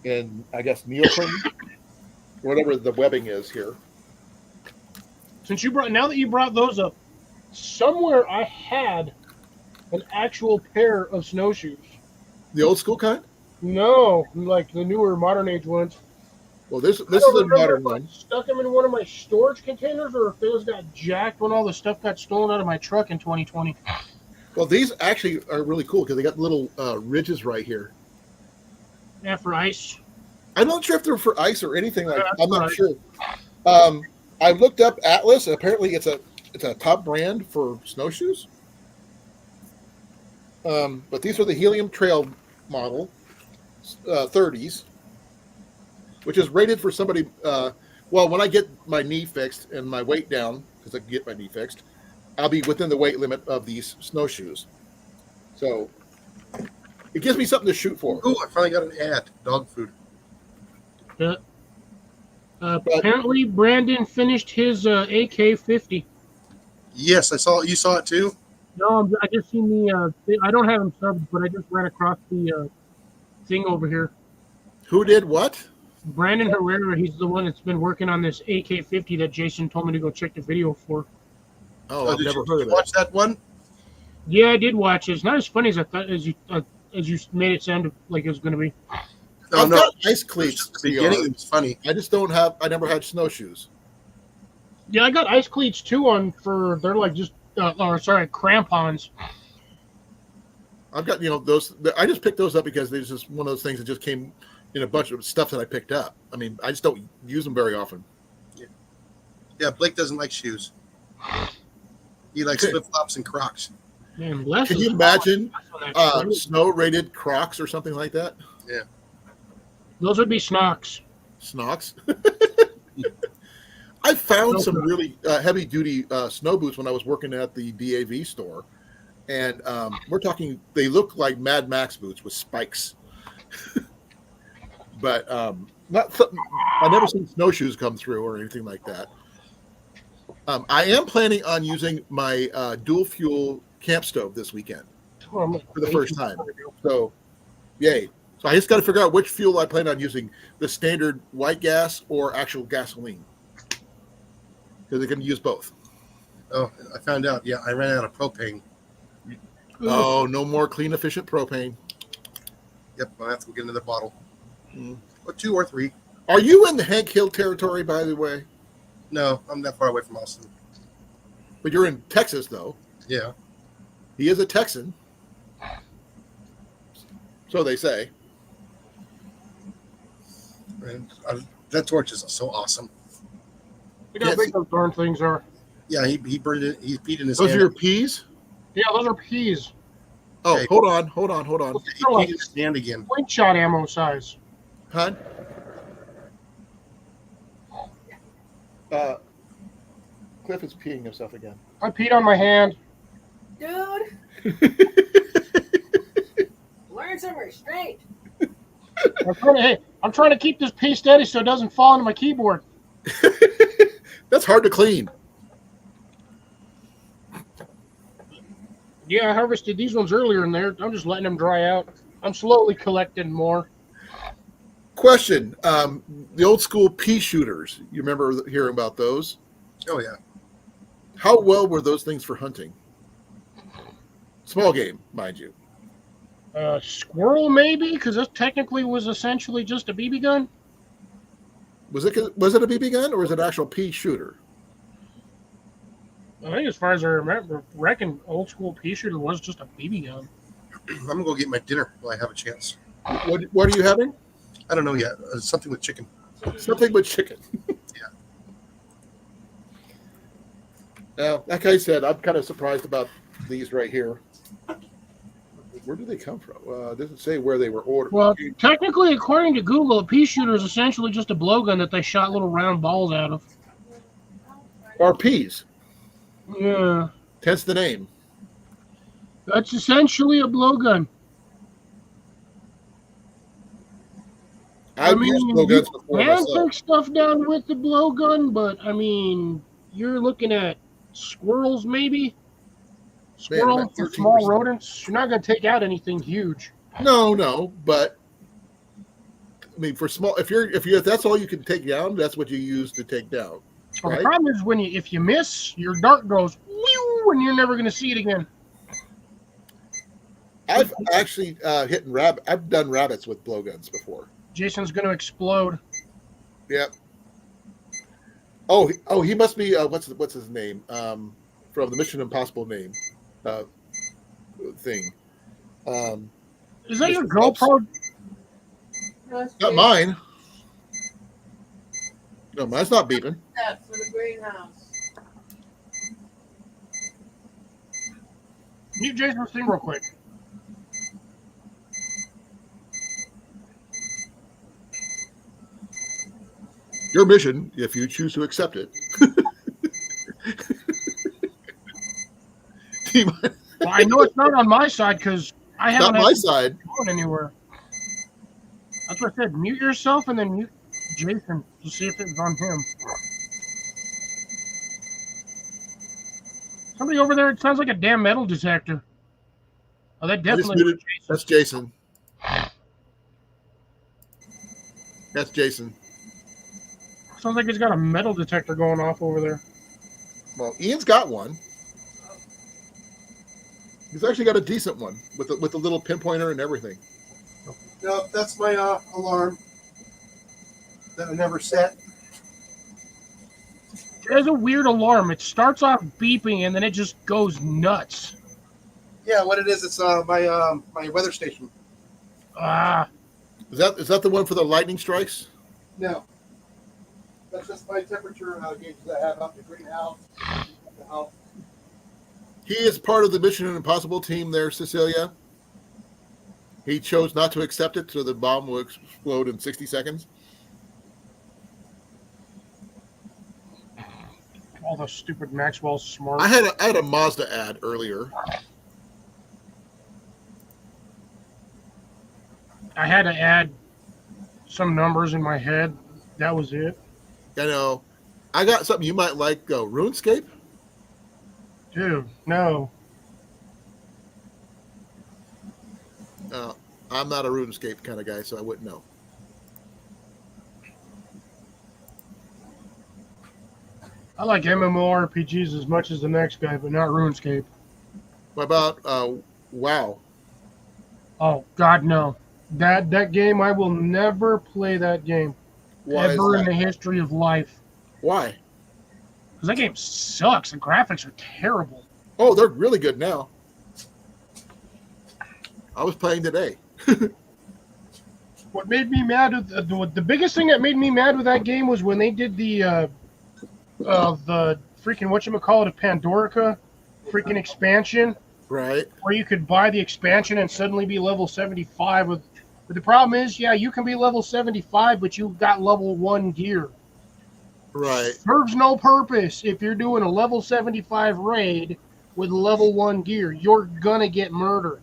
and I guess neoprene, whatever the webbing is here. Now that you brought those up, somewhere I had an actual pair of snowshoes. The old school kind? No, like the newer modern age ones. Well, this I is don't a remember modern if I one. stuck them in one of my storage containers or if those got jacked when all the stuff got stolen out of my truck in 2020. Well, these actually are really cool because they got little ridges right here. Yeah, for ice. I'm not sure if they're for ice or anything like. Yeah, I'm that's not right. sure. I looked up Atlas. Apparently, it's a top brand for snowshoes. But these are the Helium Trail model 30s, which is rated for somebody. Well, when I get my knee fixed and my weight down, because I can get my knee fixed, I'll be within the weight limit of these snowshoes. So it gives me something to shoot for. Oh, I finally got an ad. Dog food. Apparently, Brandon finished his AK-50. Yes, I saw it. You saw it too? No, I just seen the. I don't have him subbed, but I just ran across the thing over here. Who did what? Brandon Herrera, he's the one that's been working on this AK-50 that Jason told me to go check the video for. Oh, I've did never you heard of that. watch that one? Yeah, I did watch it. It's not as funny as I thought, as you made it sound like it was going to be. No, I've no. got ice At cleats. the beginning, it was funny. I just don't have. I never had snowshoes. Yeah, I got ice cleats too they're like just crampons. I've got those. I just picked those up because there's just one of those things that just came in a bunch of stuff that I picked up. I mean, I just don't use them very often. Yeah, Blake doesn't like shoes. He likes flip flops and Crocs. Man, bless Can his you imagine heart. snow-rated Crocs or something like that? Yeah. Those would be snocks. Snocks. I found some really heavy-duty snow boots when I was working at the D.A.V store, and we're talking. They look like Mad Max boots with spikes, but not something. I never seen snowshoes come through or anything like that. I am planning on using my dual fuel camp stove this weekend for the first time. So, yay! So I just got to figure out which fuel I plan on using: the standard white gas or actual gasoline. Because they can use both. Oh, I found out. Yeah, I ran out of propane. Oh, no more clean, efficient propane. Yep, I'll have to go get another bottle. Mm. Or 2 or 3. Are you in the Hank Hill territory, by the way? No, I'm that far away from Austin. But you're in Texas, though. Yeah. He is a Texan. So they say. And that torch is so awesome. Look how big those darn things are. Yeah, he burned it. He peed in his Those hand. are your peas? Yeah, those are peas. Oh, Okay. hold on. He peed in his hand again. Point shot ammo size. Huh? Cliff is peeing himself again. I peed on my hand. Dude, learn some restraint. I'm trying to keep this pee steady so it doesn't fall into my keyboard. That's hard to clean. Yeah, I harvested these ones earlier in there. I'm just letting them dry out. I'm slowly collecting more. Question. The old school pea shooters. You remember hearing about those? Oh, yeah. How well were those things for hunting? Small game, mind you. Squirrel, maybe? Because this technically was essentially just a BB gun. Was it a BB gun or was it an actual pea shooter? I think as far as I reckon old school pea shooter was just a BB gun. I'm going to go get my dinner while I have a chance. What are you having? I don't know yet. Something with chicken. Something with chicken. Yeah. Now, like I said, I'm kind of surprised about these right here. Where do they come from? It doesn't say where they were ordered. Well, technically, according to Google, a pea shooter is essentially just a blowgun that they shot little round balls out of. Or peas. Yeah. Hence the name. That's essentially a blowgun. I've used blowguns you before can myself. take stuff down with the blowgun, but I mean, you're looking at squirrels, maybe. Squirrels, about 13%. small rodents. You're not going to take out anything huge. No, but I mean, for small, if that's all you can take down, that's what you use to take down. Well, Right? the problem is if you miss, your dart goes whew, and you're never going to see it again. I've actually I've done rabbits with blowguns before. Jason's going to explode. Yep. Oh, he must be what's his name? From the Mission Impossible name, thing. Is that your Mr. Phelps. GoPro? Not mine. No, mine's not beeping. Steps for the greenhouse. Mute Jason's thing real quick. Your mission, if you choose to accept it. Well, I know it's not on my side because I haven't Not my side. going anywhere. That's what I said. Mute yourself and then mute Jason to see if it's on him. Somebody over there, it sounds like a damn metal detector. Oh, that I just definitely muted. was Jason. That's Jason. That's Jason. Sounds like he's got a metal detector going off over there. Well, Ian's got one. He's actually got a decent one with the little pinpointer and everything. No, that's my alarm that I never set. It has a weird alarm. It starts off beeping and then it just goes nuts. Yeah, what it is, it's my weather station. Ah, Is that the one for the lightning strikes? No, that's just my temperature gauges I have out in the greenhouse. The house. He is part of the Mission Impossible team there, Cecilia. He chose not to accept it, so the bomb will explode in 60 seconds. all the stupid Maxwell Smart. I had a Mazda ad earlier. I had to add some numbers in my head. That was it. I know. I got something you might like. RuneScape? Dude, no. I'm not a RuneScape kind of guy, so I wouldn't know. I like MMORPGs as much as the next guy, but not RuneScape. What about WoW? Oh, God, no. That game, I will never play that game. Why is ever in that? the history of life. Why? Because that game sucks. The graphics are terrible. Oh, they're really good now. I was playing today. What made me mad, the biggest thing that made me mad with that game was when they did the freaking, whatchamacallit, Pandorica freaking expansion, Right. where you could buy the expansion and suddenly be level 75 with. But the problem is, yeah, you can be level 75, but you've got level 1 gear. Right. Serves no purpose if you're doing a level 75 raid with level 1 gear. You're gonna get murdered.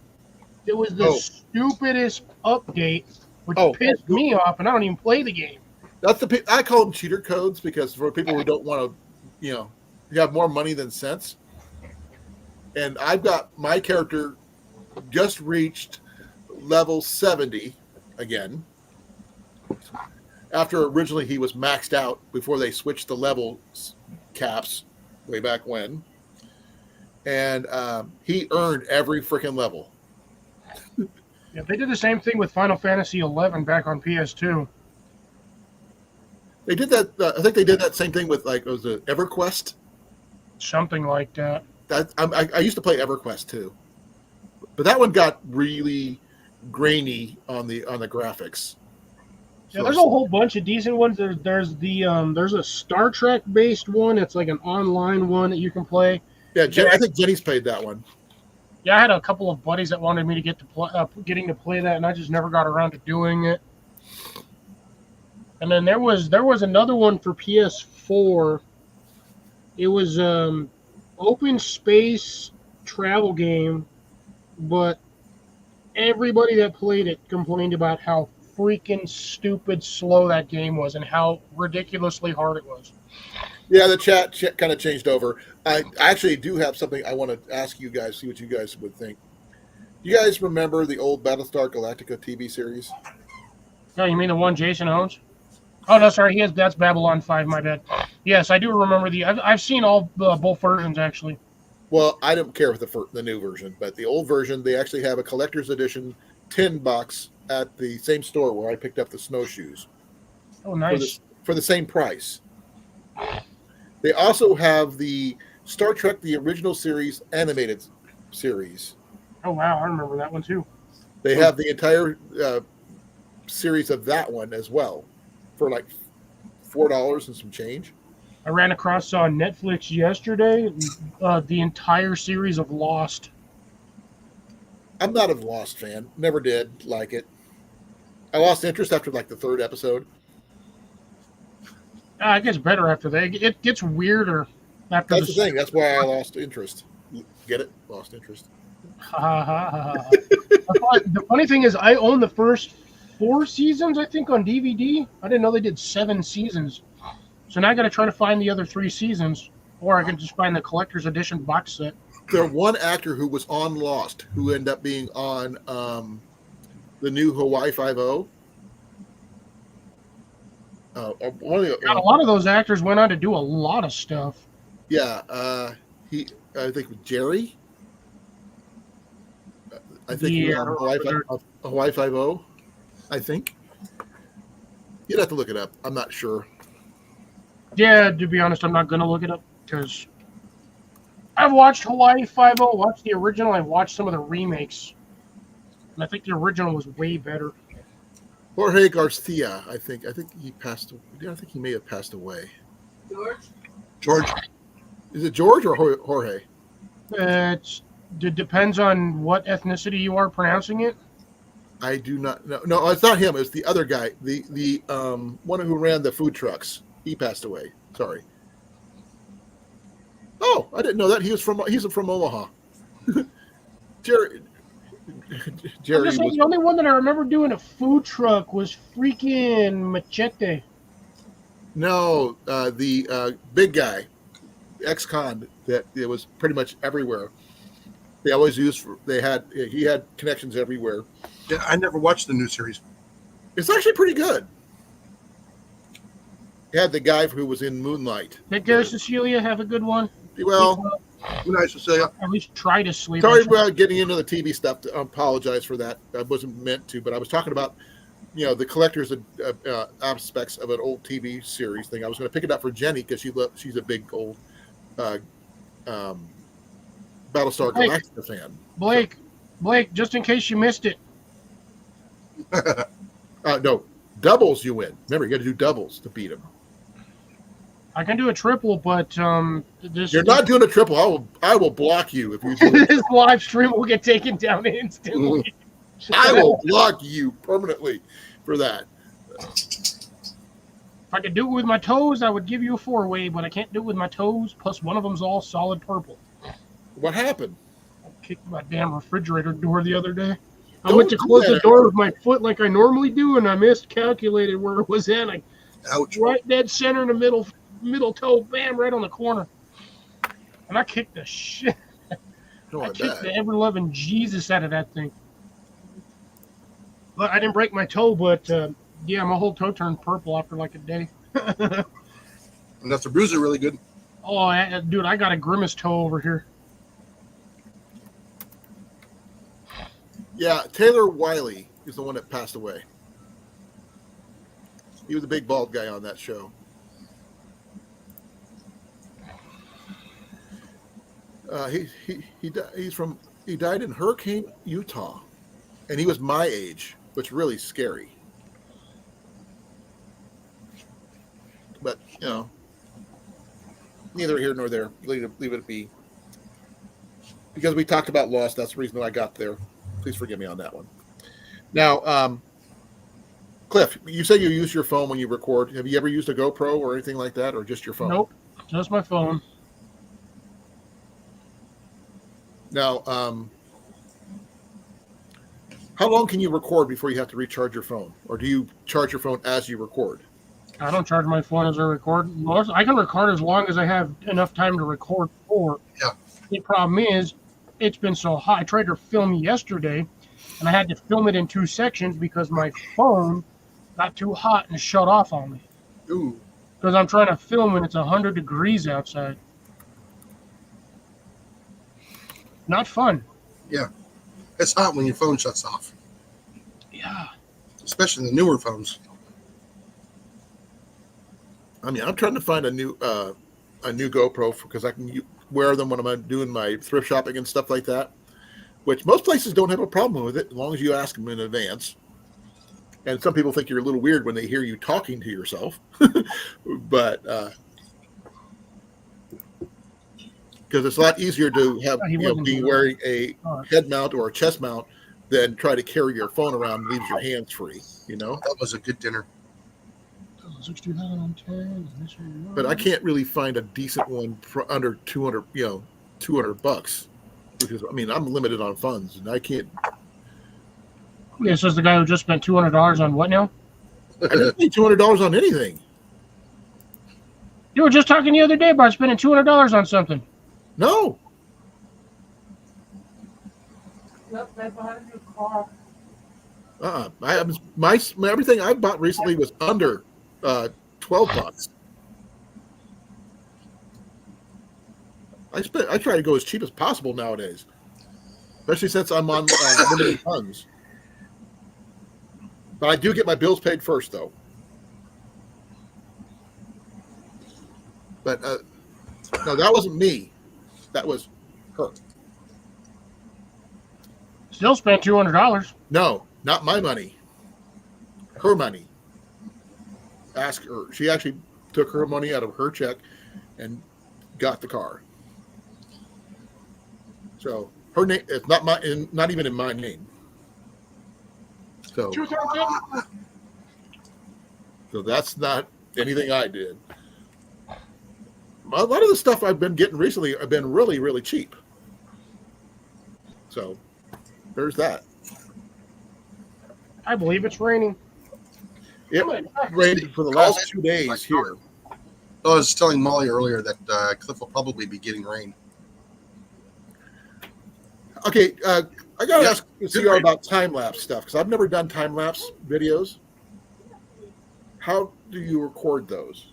It was the stupidest update, which pissed me off, and I don't even play the game. That's I call them cheater codes because for people who don't want to, you have more money than sense. And I've got my character just reached level 70 again. After originally he was maxed out before they switched the level caps way back when. And he earned every freaking level. Yeah, they did the same thing with Final Fantasy 11 back on PS2. They did that. I think they did that same thing with was it EverQuest? Something like that. I used to play EverQuest too, but that one got really grainy on the graphics. Yeah, there's a whole bunch of decent ones. There's a Star Trek based one. It's like an online one that you can play. Yeah, I think Jenny's played that one. Yeah, I had a couple of buddies that wanted me to get to getting to play that, and I just never got around to doing it. And then there was another one for PS4. It was open space travel game, but everybody that played it complained about how freaking stupid slow that game was and how ridiculously hard it was. Yeah, the chat kind of changed over. I actually do have something I want to ask you guys, see what you guys would think. Do you guys remember the old Battlestar Galactica TV series? Oh, you mean the one Jason owns? Oh, no, sorry. That's Babylon 5, my bad. Yes, I do remember I've seen both versions, actually. Well, I don't care for the new version, but the old version, they actually have a collector's edition tin box at the same store where I picked up the snowshoes Oh, nice. for the same price. They also have the Star Trek, the original series, animated series. Oh, wow. I remember that one too. They have the entire series of that one as well for like $4 and some change. I ran across on Netflix yesterday the entire series of Lost. I'm not a Lost fan. Never did like it. I lost interest after like the third episode. It gets better after that. It gets weirder after That's the thing. That's why I lost interest. Get it? Lost interest. The funny thing is, I own the first 4 seasons, I think, on DVD. I didn't know they did 7 seasons. So now I got to try to find the other 3 seasons, or I can just find the collector's edition box set. There's one actor who was on Lost who ended up being on the new Hawaii Five-0. God, a lot of those actors went on to do a lot of stuff. Yeah, I think Jerry. I think he was on Hawaii Five-0. I think. You'd have to look it up. I'm not sure. Yeah, to be honest, I'm not going to look it up because I've watched Hawaii Five-0, watched the original, I've watched some of the remakes, and I think the original was way better. Jorge Garcia, I think he passed. I think he may have passed away. George. Is it George or Jorge? It depends on what ethnicity you are pronouncing it. I do not know. No, it's not him. It's the other guy. The one who ran the food trucks. He passed away. Sorry. Oh, I didn't know that. He's from Omaha. Jerry The only one that I remember doing a food truck was freaking Machete. No, the big guy, ex-con, that it was pretty much everywhere. They always used. He had connections everywhere. Yeah, I never watched the new series. It's actually pretty good. He had the guy who was in Moonlight. Take care, Cecilia. Have a good one. Well, Good night, Cecilia. At least try to sleep. sorry about getting into the TV stuff. I apologize for that. I wasn't meant to, but I was talking about, the collector's aspects of an old TV series thing. I was going to pick it up for Jenny because she's a big old Battlestar Galactica fan. Blake, just in case you missed it. No, doubles you win. Remember, you got to do doubles to beat him. I can do a triple, but You're not doing a triple. I will block you if you do it. This live stream will get taken down instantly. I will block you permanently for that. If I could do it with my toes, I would give you a 4-way, but I can't do it with my toes. Plus, one of them's all solid purple. What happened? I kicked my damn refrigerator door the other day. I Don't went to do close the that. door with my foot like I normally do, and I miscalculated where it was at. Ouch. Right dead center in the middle toe, bam, right on the corner. And I kicked the shit. No, I I kicked bet. the ever-loving Jesus out of that thing. But I didn't break my toe, but yeah, my whole toe turned purple after like a day. And that's a bruiser really good. Oh, dude, I got a grimace toe over here. Yeah, Taylor Wiley is the one that passed away. He was a big bald guy on that show. He died in Hurricane, Utah, and he was my age, which is really scary. But neither here nor there. Leave it be. Because we talked about Lost, that's the reason I got there. Please forgive me on that one. Now, Cliff, you say you use your phone when you record. Have you ever used a GoPro or anything like that, or just your phone? Nope, just my phone. Now, how long can you record before you have to recharge your phone? Or do you charge your phone as you record? I don't charge my phone as I record. I can record as long as I have enough time to record for. Yeah. The problem is, it's been so hot. I tried to film yesterday, and I had to film it in 2 sections because my phone got too hot and shut off on me. Ooh. Because I'm trying to film when it's 100 degrees outside. Not fun. It's hot when your phone shuts off, Yeah. especially the newer phones. I mean, I'm trying to find a new GoPro because I can wear them when I'm doing my thrift shopping and stuff like that. Which most places don't have a problem with it as long as you ask them in advance. And some people think you're a little weird when they hear you talking to yourself, but because it's a lot easier to have be wearing a head mount or a chest mount than try to carry your phone around and leaves your hands free. That was a good dinner. But I can't really find a decent one for under 200, $200 because I mean I'm limited on funds and I can't. Yeah, says the guy who just spent $200 on what now? I didn't spend $200 on anything. You were just talking the other day about spending $200 on something. No. Nope, I bought a new car. My everything I bought recently was under $12. I try to go as cheap as possible nowadays, especially since I'm on limited funds. But I do get my bills paid first, though. But no, that wasn't me. That was her. Still spent $200. No, not my money. Her money. Ask her. She actually took her money out of her check and got the car. So her name, it's not even in my name. So that's not anything I did. A lot of the stuff I've been getting recently have been really, really cheap. So there's that. I believe it's raining. It rained for the last 2 days here. I was telling Molly earlier that Cliff will probably be getting rain. Okay, I got to ask CR about time-lapse stuff because I've never done time-lapse videos. How do you record those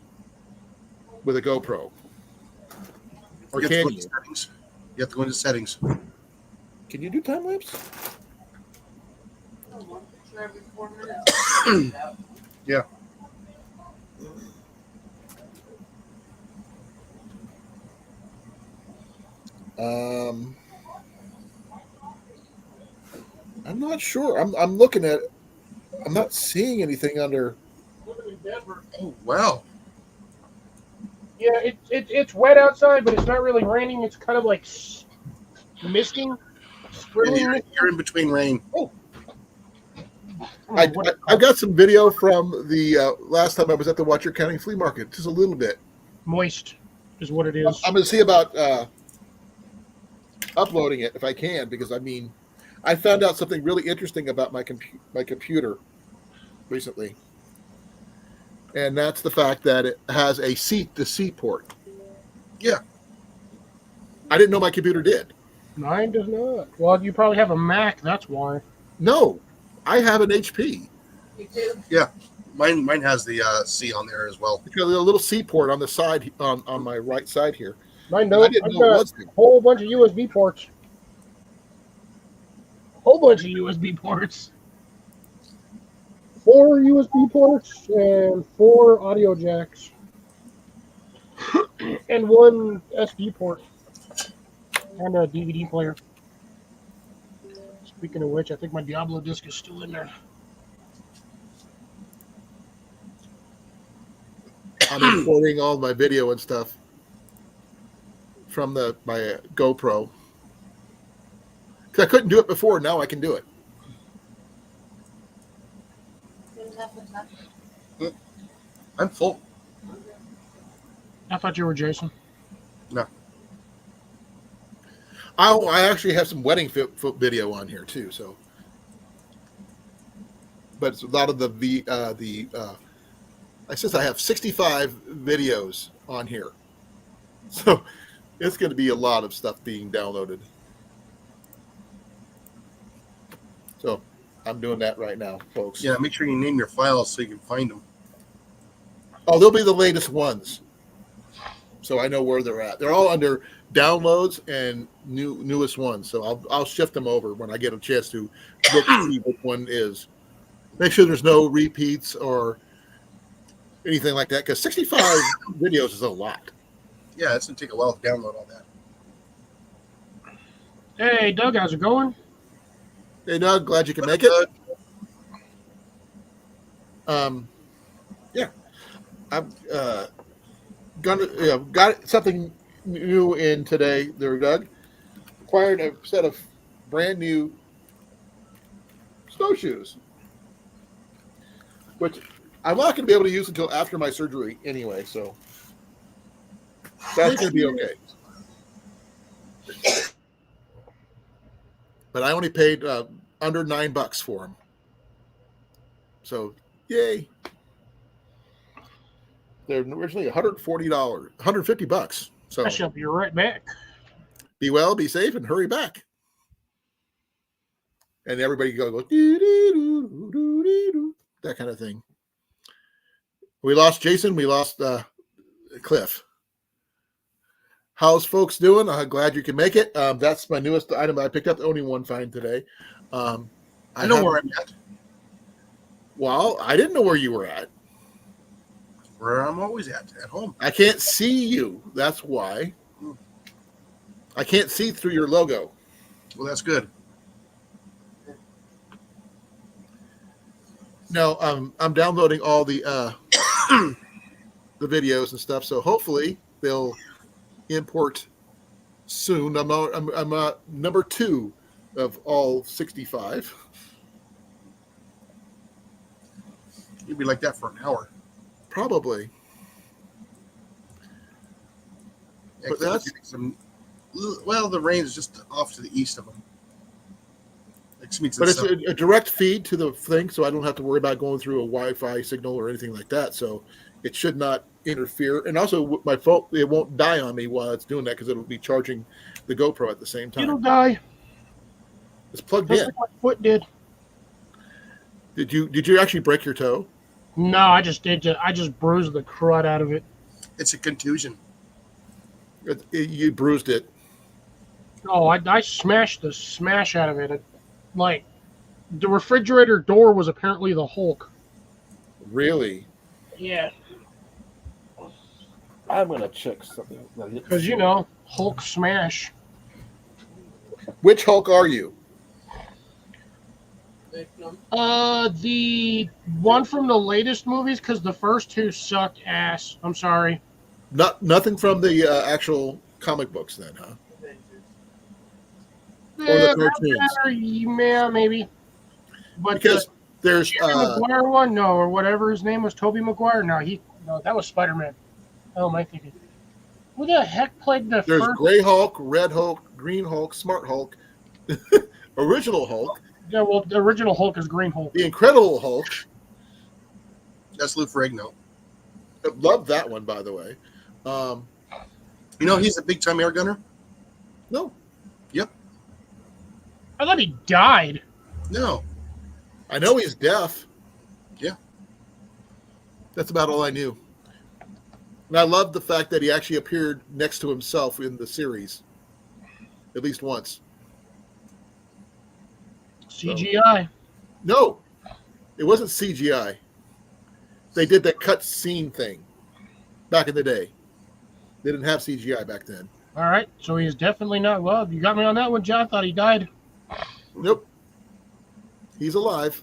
with a GoPro? Or You have to can go you? into settings. You have to go into settings. Can you do time-lapse? One picture every 4 minutes. Yeah. I'm not sure. I'm looking at it. I'm not seeing anything under. Oh, wow. Yeah, it's wet outside, but it's not really raining. It's kind of like misting. You're in between rain. Oh. I've got some video from the last time I was at the Cheer County Flea Market, just a little bit. Moist is what it is. I'm going to see about uploading it if I can, because I mean, I found out something really interesting about my computer recently, and that's the fact that it has a C-to-C port. Yeah. I didn't know my computer did. Mine does not. Well, you probably have a Mac. That's why. No, I have an HP. You too? Yeah. Mine has the C on there as well. Because there's a little C port on the side, on my right side here. Mine I don't. didn't I've know it got was there. a whole bunch of USB ports. Whole bunch of USB ports. 4 USB ports and 4 audio jacks. And 1 SD port. And a DVD player. Speaking of which, I think my Diablo disc is still in there. I'm importing all my video and stuff from my GoPro. Because I couldn't do it before, now I can do it. I'm full. I thought you were Jason. No. I actually have some wedding foot video on here too. So, but it's a lot of I says I have 65 videos on here, so it's going to be a lot of stuff being downloaded. So I'm doing that right now, folks. Yeah, make sure you name your files so you can find them. Oh, they'll be the latest ones, so I know where they're at. They're all under downloads and newest ones. So I'll shift them over when I get a chance to look and see which one is. Make sure there's no repeats or anything like that, because 65 videos is a lot. Yeah, it's gonna take a while to download all that. Hey, Doug, how's it going? Hey, Doug, glad you can make it. Yeah, I've got something new in today there, Doug. Acquired a set of brand new snowshoes, which I'm not going to be able to use until after my surgery anyway, so that's going to be okay. But I only paid under $9 for them. So, yay. They're originally $140, $150. So I shall be right back. be well, be safe, and hurry back. And everybody goes doo-doo-doo-doo-doo-doo, that kind of thing. We lost Jason. We lost Cliff. How's folks doing? I'm glad you can make it. That's my newest item I picked up. The only one find today. I know where I'm at. Well, I didn't know where you were at. Where I'm always at home. I can't see you. That's why. I can't see through your logo. Well, that's good. No, I'm downloading all the the videos and stuff. So hopefully they'll import soon. I'm number 2 of all 65. You'd be like that for an hour. Probably. Yeah, But that's the rain is just off to the east of them. But it's a direct feed to the thing, so I don't have to worry about going through a Wi-Fi signal or anything like that. So it should not interfere. And also, my phone, it won't die on me while it's doing that because it'll be charging the GoPro at the same time. It'll die. It's plugged Just in. like my foot did. Did you actually break your toe? No, I just bruised the crud out of it. It's a contusion. You bruised it. Oh, I smashed the smash out of it. Like, the refrigerator door was apparently the Hulk. Really? Yeah. I'm gonna check something. Because, Hulk smash. Which Hulk are you? The one from the latest movies, because the first 2 sucked ass. I'm sorry. Nothing from the actual comic books, then, huh? Or the cartoons? Yeah, maybe. But because there's Maguire one, no, or whatever his name was, Tobey Maguire. No, that was Spider-Man. Oh, am I thinking? Who the heck played the There's first? Gray Hulk, Red Hulk, Green Hulk, Smart Hulk, Original Hulk. Yeah, well, the original Hulk is Green Hulk. The Incredible Hulk. That's Lou Ferrigno. I love that one, by the way. He's a big-time air gunner? No. Yep. I thought he died. No. I know he's deaf. Yeah. That's about all I knew. And I love the fact that he actually appeared next to himself in the series. At least once. CGI. No. It wasn't CGI. They did that cut scene thing back in the day. They didn't have CGI back then. All right, so he is definitely not loved. You got me on that one, John. I thought he died. Nope. He's alive.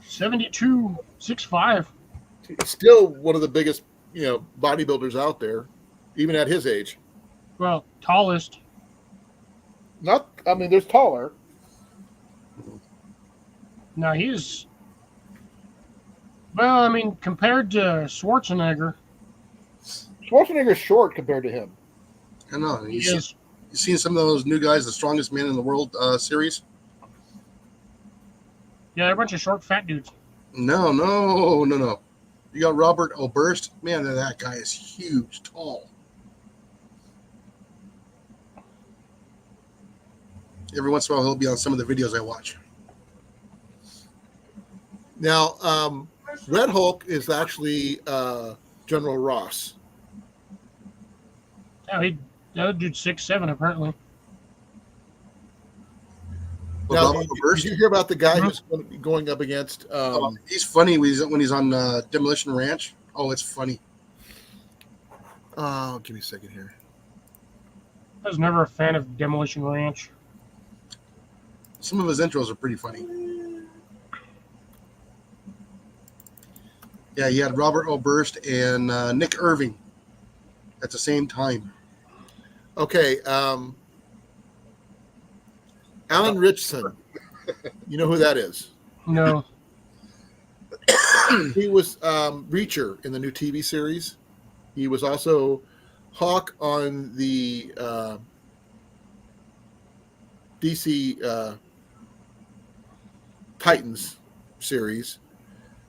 72, 6'5". Still one of the biggest, bodybuilders out there, even at his age. Well, tallest. There's taller. No, he's. Well, compared to Schwarzenegger. Schwarzenegger's short compared to him. I know. He is. You seen some of those new guys, the strongest men in the world series? Yeah, they're a bunch of short, fat dudes. No. You got Robert Oberst. Man, that guy is huge, tall. Every once in a while, he'll be on some of the videos I watch. Now, Red Hulk is actually General Ross. Oh, The other dude's 6'7", apparently. Well, Now, Robert did Burst, you hear about the guy Mhm. who's going up against? he's funny when he's on Demolition Ranch. Oh, it's funny. Give me a second here. I was never a fan of Demolition Ranch. Some of his intros are pretty funny. Yeah, he had Robert Oberst and Nick Irving at the same time. Okay, Alan Richson. You know who that is? No. He was Reacher in the new TV series. He was also Hawk on the DC Titans series,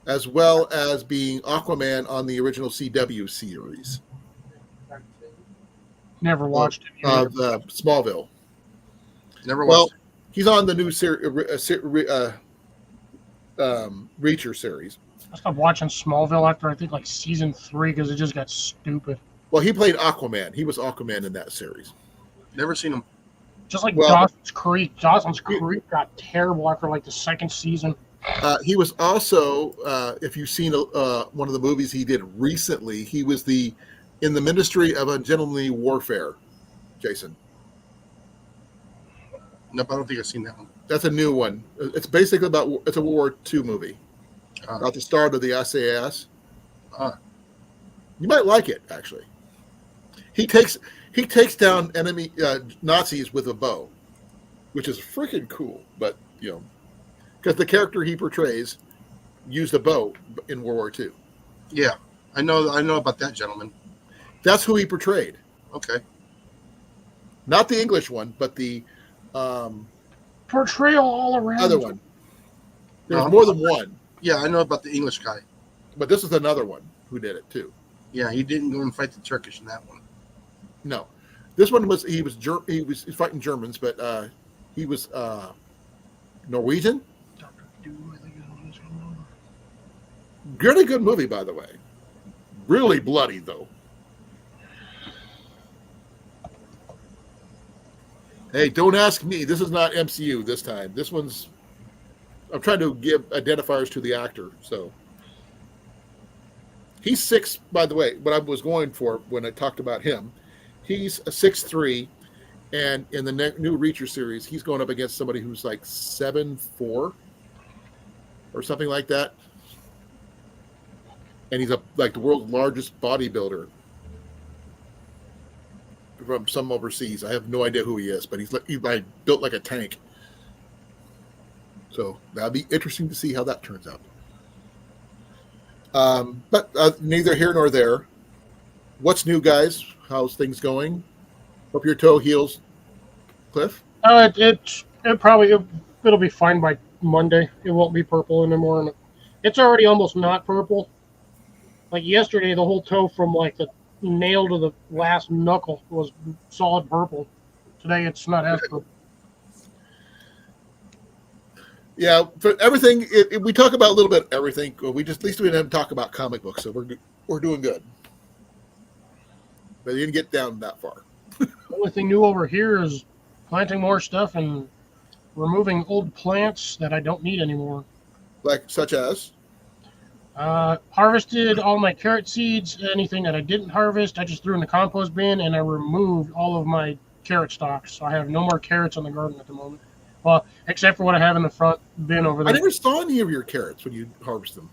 as well as being Aquaman on the original CW series Never watched it. of Smallville. Never Well, watched. he's on the new Reacher series. I stopped watching Smallville after I think like season 3 because it just got stupid. Well, he played Aquaman. He was Aquaman in that series. Never seen him. Just like Well- Dawson's Creek. Dawson's Creek got terrible after like the second season. He was also, if you've seen one of the movies he did recently, he was in the Ministry of Ungentlemanly Warfare, Jason. Nope, I don't think I've seen that one. That's a new one. It's basically it's a World War II movie about the start of the SAS. Uh, You might like it, actually. He takes down enemy Nazis with a bow, which is freaking cool. But because the character he portrays used a bow in World War II. yeah, I know about that gentleman. That's who he portrayed. Okay. Not the English one, but the Portrayal all around. other one. There's No, more than one, Yeah, I know about the English guy. but this is another one who did it too. Yeah, he didn't go and fight the Turkish in that one. No, this one was he was fighting Germans, but he was Norwegian. Dr. Doom, I think is what it's called. Really good movie, by the way. Really bloody though. Hey, don't ask me. This is not MCU this time. This one's. I'm trying to give identifiers to the actor. So he's 6, by the way. What I was going for when I talked about him, he's a 6'3", and in the new Reacher series, he's going up against somebody who's like 7'4", or something like that. And he's like the world's largest bodybuilder from some overseas. I have no idea who he is, but he's like built like a tank. So that'll be interesting to see how that turns out. But neither here nor there. What's new, guys? How's things going? Hope your toe heals, Cliff. It'll be fine by Monday. It won't be purple anymore. And it's already almost not purple. Like yesterday, the whole toe from like the nail to the last knuckle was solid purple. Today, it's not as purple. Yeah, for everything we talk about a little bit of everything. We just at least we didn't talk about comic books, so we're doing good. But you didn't get down that far. The only thing new over here is planting more stuff and removing old plants that I don't need anymore. Like such as Harvested all my carrot seeds. Anything that I didn't harvest, I just threw in the compost bin, and I removed all of my carrot stalks. So I have no more carrots in the garden at the moment. Well, except for what I have in the front bin over I there. never saw any of your carrots when you harvest them.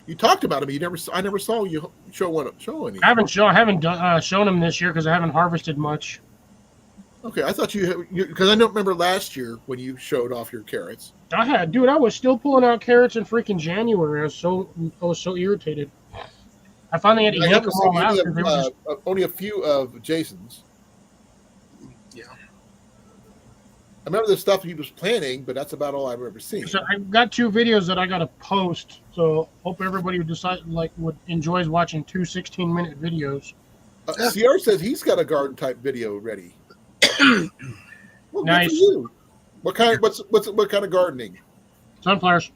You talked about them. I never saw you show any. I haven't shown them this year because I haven't harvested much. Okay, I thought you because I don't remember last year when you showed off your carrots. I was still pulling out carrots in freaking January. I was so irritated. I finally had to I yank haven't them all seen out any because they were just only a few of Jason's. Yeah. I remember the stuff he was planning, but that's about all I've ever seen. So I've got 2 videos that I got to post. So hope everybody would enjoys watching 2 16-minute videos. CR says he's got a garden type video ready. Well, Nice. good for you. What kind of gardening? Sunflowers.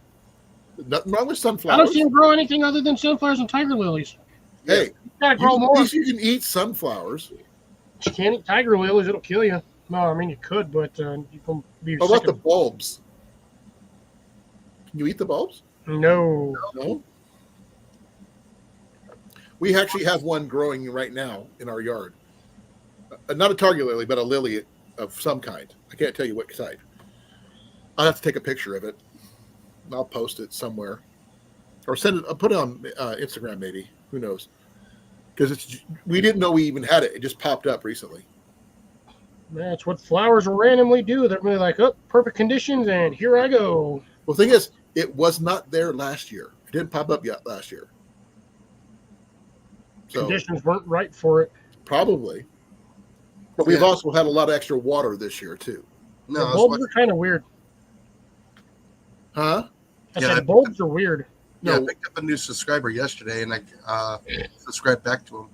Nothing wrong with I sunflowers. don't see them grow anything other than sunflowers and tiger lilies. Hey, Gotta grow at more. least you can eat sunflowers. You can't eat tiger lilies; it'll kill you. No, I mean you could, but you can be How sick about the of. bulbs? Can you eat the bulbs? No. No. We actually have one growing right now in our yard. Not a tiger lily, but a lily of some kind. I can't tell you what kind. I'll have to take a picture of it. I'll post it somewhere, or send it. I'll put it on Instagram, maybe. Who knows? Because we didn't know we even had it. It just popped up recently. That's what flowers will randomly do. They're really like, oh, perfect conditions, and here I go. Well, the thing is, it was not there last year. It didn't pop up yet last year. So Conditions weren't right for it. probably. But we've also had a lot of extra water this year too. The bulbs are kind of weird. Huh? I said bulbs are weird. Yeah, I picked up a new subscriber yesterday, and I subscribed back to him.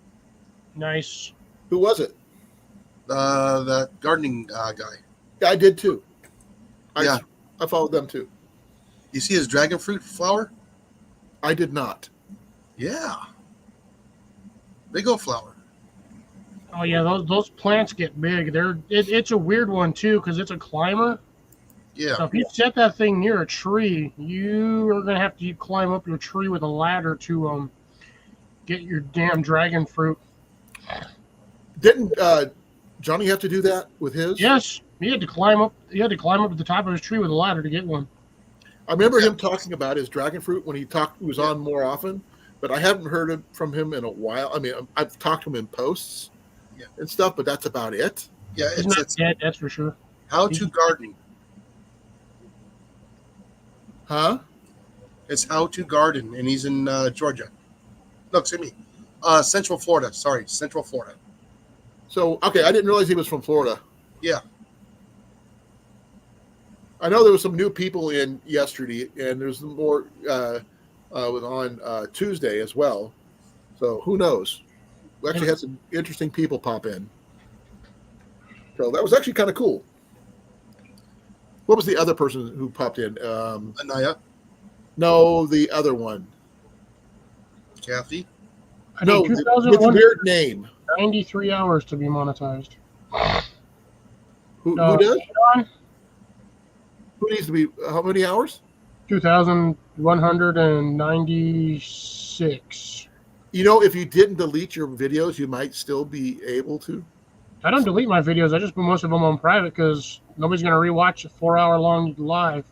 Nice. Who was it? The gardening guy. Yeah, I did too. Yeah. I followed them too. You see his dragon fruit flower? I did not. Yeah. Big old flower. Oh yeah, those plants get big. It's a weird one too because it's a climber. Yeah. So if you set that thing near a tree, you are gonna have to climb up your tree with a ladder to get your damn dragon fruit. Didn't Johnny have to do that with his? Yes, he had to climb up. He had to climb up to the top of his tree with a ladder to get one. I remember him talking about his dragon fruit when he was on more often, but I haven't heard it from him in a while. I mean, I've talked to him in posts and stuff, but that's about it. Yeah, He's not dead, that's for sure. How to gardening. Huh? It's How to Garden, and he's in Georgia. No, excuse me. Central Florida. Sorry, Central Florida. So, okay, I didn't realize he was from Florida. Yeah. I know there was some new people in yesterday, and there's more was on Tuesday as well. So who knows? We actually had some interesting people pop in. So that was actually kind of cool. What was the other person who popped in? Anaya. No, the other one. Kathy. No, with a weird name. 93 hours to be monetized. Who does? Who needs to be? How many hours? 2,196. You know, if you didn't delete your videos, you might still be able to. I don't delete my videos. I just put most of them on private because nobody's going to rewatch a 4-hour-long live.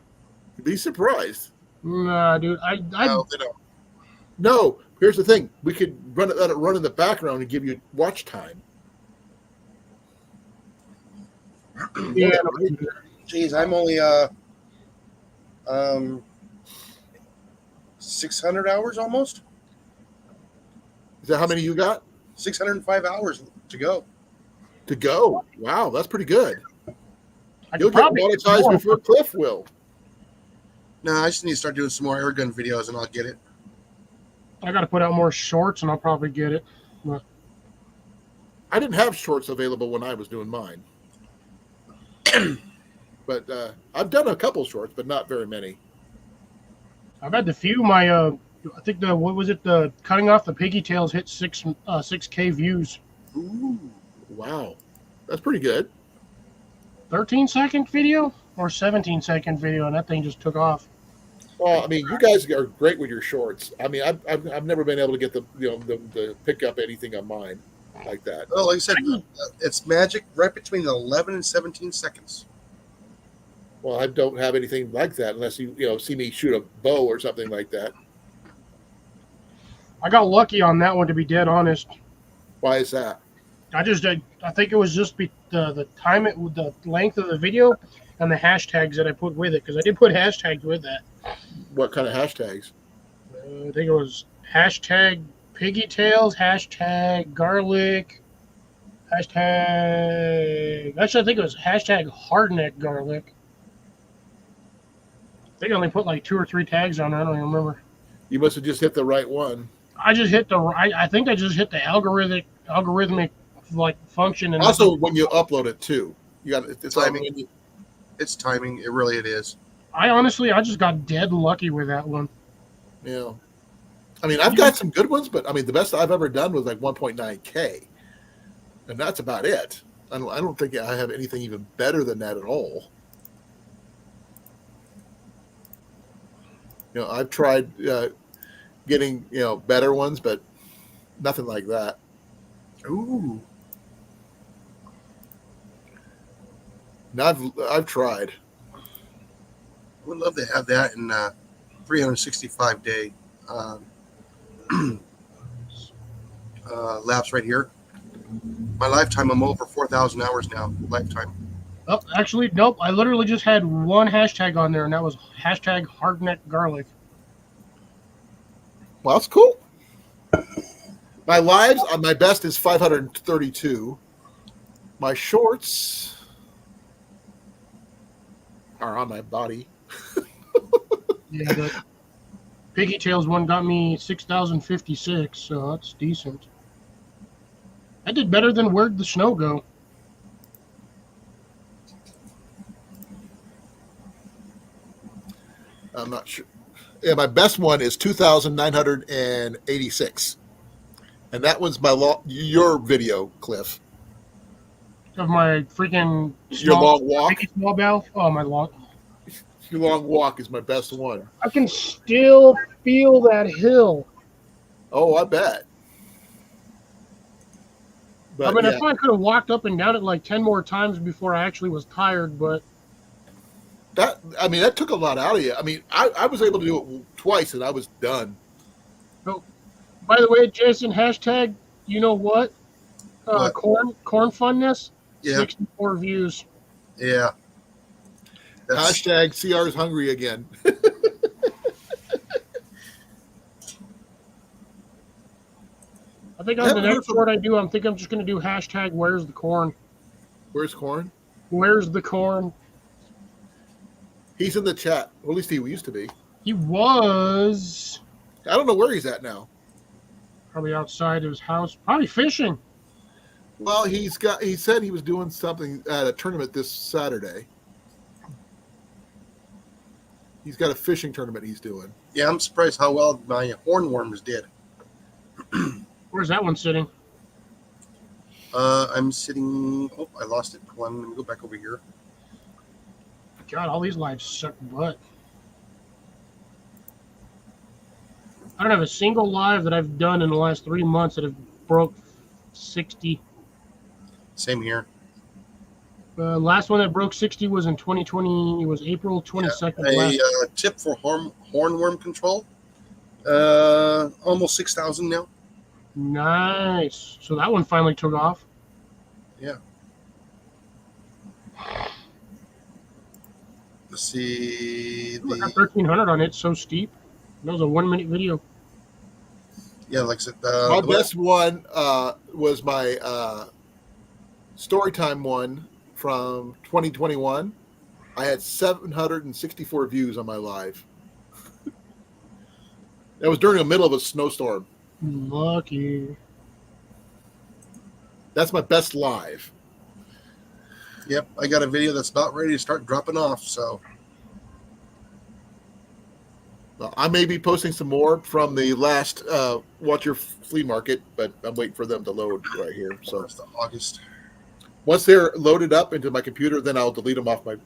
You'd be surprised. Nah, dude. No, they don't. No, here's the thing. We could let it run in the background and give you watch time. Yeah. Geez, I'm only 600 hours almost. Is that how many you got? 605 hours to go. To go. Wow, that's pretty good. I You'll could get probably monetized before Cliff will. No, I just need to start doing some more air gun videos, and I'll get it. I got to put out more shorts, and I'll probably get it. But I didn't have shorts available when I was doing mine. But I've done a couple shorts, but not very many. I've had the few. I think the cutting off the piggy tails hit 6K views. Ooh. Wow, that's pretty good. 13-second video or 17-second video, and that thing just took off. Well, I mean, you guys are great with your shorts. I mean, I've never been able to get the pick up anything on mine like that. Well, like I said, it's magic right between 11 and 17 seconds. Well, I don't have anything like that unless you see me shoot a bow or something like that. I got lucky on that one, to be dead honest. Why is that? I think it was just the time the length of the video and the hashtags that I put with it, because I did put hashtags with that. What kind of hashtags? I think it was hashtag piggy tails, hashtag garlic, hashtag. Actually, I think it was hashtag hardneck garlic. I think I only put like 2 or 3 tags on there. I don't even remember. You must have just hit the right one. I just hit I think I just hit the algorithmic like function. And also, when you upload it too, you got it's timing. It's timing. It is. I just got dead lucky with that one. Yeah. I mean, I've got some good ones, but I mean, the best I've ever done was like 1.9K. And that's about it. I don't think I have anything even better than that at all. I've tried getting better ones, but nothing like that. Ooh. Now I've tried. I would love to have that in 365 day lapse right here. My lifetime, I'm over 4,000 hours now. Lifetime. Oh, actually, nope. I literally just had one hashtag on there, and that was hashtag hardneck garlic. Well, that's cool. My lives, my best is 532. My shorts are on my body. Yeah, the Piggy Tails one got me 6,056, so that's decent. I did better than Where'd the Snow Go? I'm not sure. Yeah, my best one is 2,986. And that was your video, Cliff. Of my freaking Your long walk? Small mouth? Oh, my long... Your long walk is my best one. I can still feel that hill. Oh, I bet. But, I mean, I probably could have walked up and down it like 10 more times before I actually was tired, but... That took a lot out of you. I mean, I was able to do it twice, and I was done. Oh, by the way, Jason, hashtag, you know what? Corn funness? Yeah. 64 views. Yeah. Hashtag CR's hungry again. I think on the next word I do, I'm thinking I'm just going to do hashtag where's the corn. Where's corn? Where's the corn? He's in the chat. Well, at least he used to be. He was... I don't know where he's at now. Probably outside of his house. Probably fishing. Well, he said he was doing something at a tournament this Saturday. He's got a fishing tournament he's doing. Yeah, I'm surprised how well my hornworms did. Where's that one sitting? I'm sitting... Oh, I lost it. Hold on, let me go back over here. God, all these lives suck butt. I don't have a single live that I've done in the last 3 months that have broke 60. Same here. Last one that broke 60 was in 2020. It was April 22nd. A tip for hornworm control. Almost 6,000 now. Nice. So that one finally took off. Yeah. Let's see. I got 1,300 on it. It's so steep. That was a 1 minute video. Yeah, like I said. My best one was my Storytime one from 2021. I had 764 views on my live. That was during the middle of a snowstorm. Lucky. That's my best live. Yep, I got a video that's about ready to start dropping off, so. I may be posting some more from the last Watch Your Flea Market, but I'm waiting for them to load right here. So it's August. Once they're loaded up into my computer, then I'll delete them off my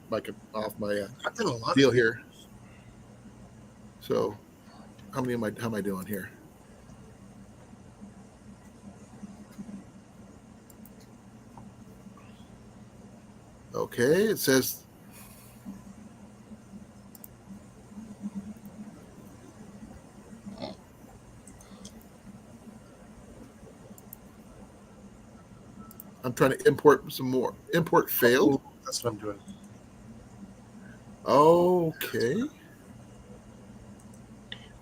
deal here. So, how am I doing here? Okay, it says. I'm trying to import some more. Import failed. Oh, that's what I'm doing. Okay.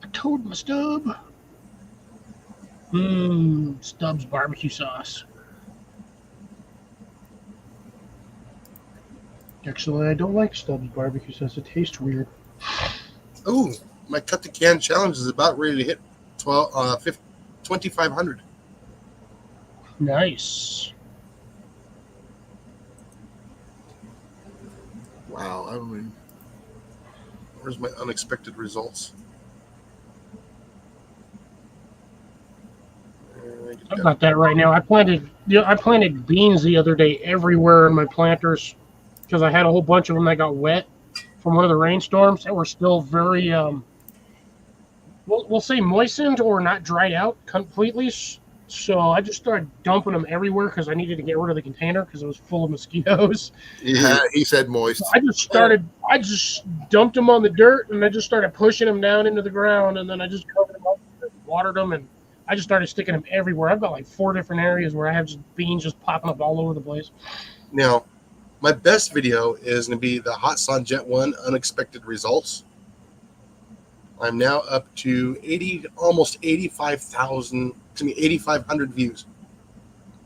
I told my stub. Stubbs barbecue sauce. Actually, I don't like Stubbs barbecue sauce. It tastes weird. Oh, my cut the can challenge is about ready to hit 2,500. Nice. Wow. I mean, where's my unexpected results? I've got that right now. I planted beans the other day everywhere in my planters because I had a whole bunch of them that got wet from one of the rainstorms that were still very we'll say moistened or not dried out completely. So I just started dumping them everywhere because I needed to get rid of the container because it was full of mosquitoes. He said moist. I just dumped them on the dirt and I just started pushing them down into the ground and then I just covered them up, watered them, and I just started sticking them everywhere. I've got like 4 different areas where I have just beans just popping up all over the place. Now, my best video is going to be the Hot Sun Jet 1 unexpected results. I'm now up to almost 85,000, 8,500 views.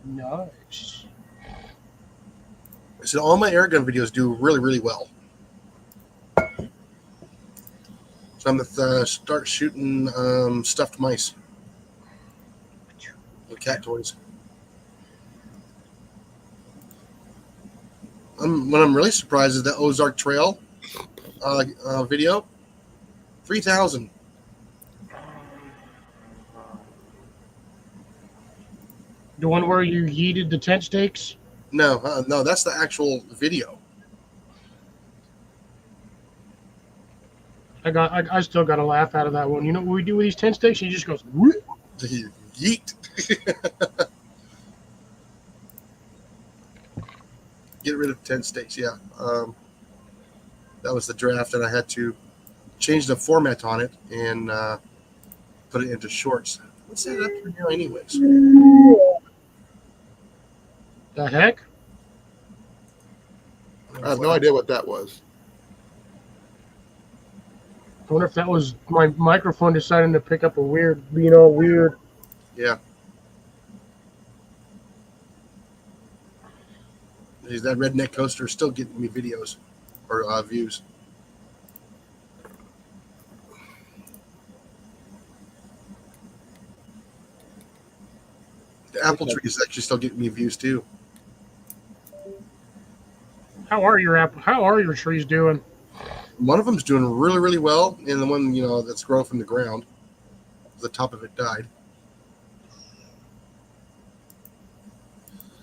Nice. So all my air gun videos do really, really well. So I'm going to start shooting stuffed mice with cat toys. What I'm really surprised is the Ozark Trail video, 3,000. The one where you yeeted the tent stakes? No, that's the actual video. I still got a laugh out of that one. You know what we do with these tent stakes? He just goes, whoop. Yeet. Get rid of tent stakes. Yeah, that was the draft, and I had to change the format on it and put it into shorts. Let's set it up for now, anyways. The heck? I have no idea what that was. I wonder if that was my microphone deciding to pick up being all weird. Yeah. That redneck coaster is still getting me videos or views. The apple tree is actually still getting me views too. How are your trees doing? One of them's doing really, really well, and the one that's growing from the ground, the top of it died.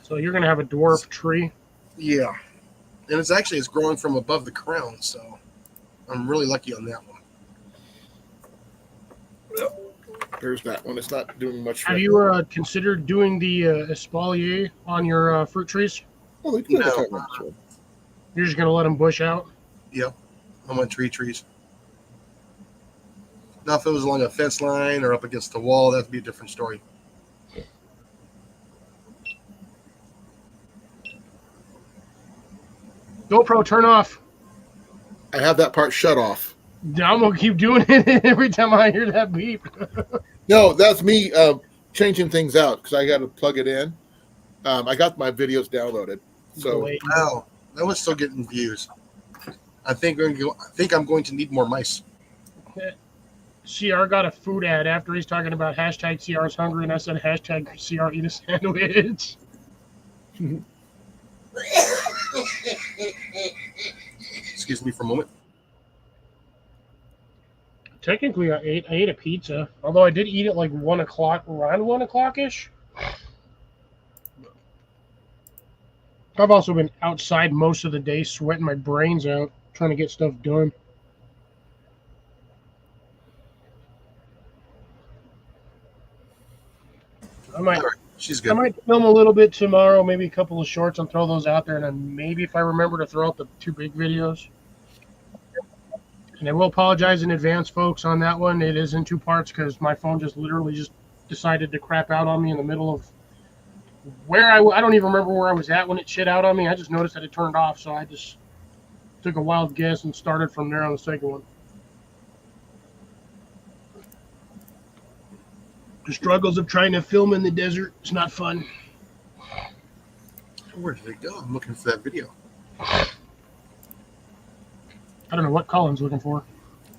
So you're gonna have a dwarf tree. Yeah, and it's growing from above the crown, so I'm really lucky on that one. There's that one. It's not doing much. Have you considered doing the espalier on your fruit trees? Oh, they do. No. You're just gonna let them bush out? Yep, I want trees. Now, if it was along a fence line or up against the wall, that'd be a different story. GoPro, turn off. I have that part shut off. I'm gonna keep doing it every time I hear that beep. No, that's me changing things out because I got to plug it in. I got my videos downloaded, so Wow, that was still getting views. I think I'm going to need more mice. CR got a food ad after he's talking about hashtag CR's hungry, and I said hashtag CR eat a sandwich. Excuse me for a moment. Technically, I ate a pizza, although I did eat it like 1 o'clock, around 1 o'clock-ish. I've also been outside most of the day, sweating my brains out, trying to get stuff done. She's good. I might film a little bit tomorrow, maybe a couple of shorts and throw those out there, and then maybe if I remember to throw out the 2 big videos. And I will apologize in advance, folks, on that one. It is in 2 parts because my phone just literally decided to crap out on me in the middle of where I don't even remember where I was at when it shit out on me. I just noticed that it turned off, so I just took a wild guess and started from there on the second one. The struggles of trying to film in the desert, it's not fun. Where did it go? I'm looking for that video. I don't know what Colin's looking for.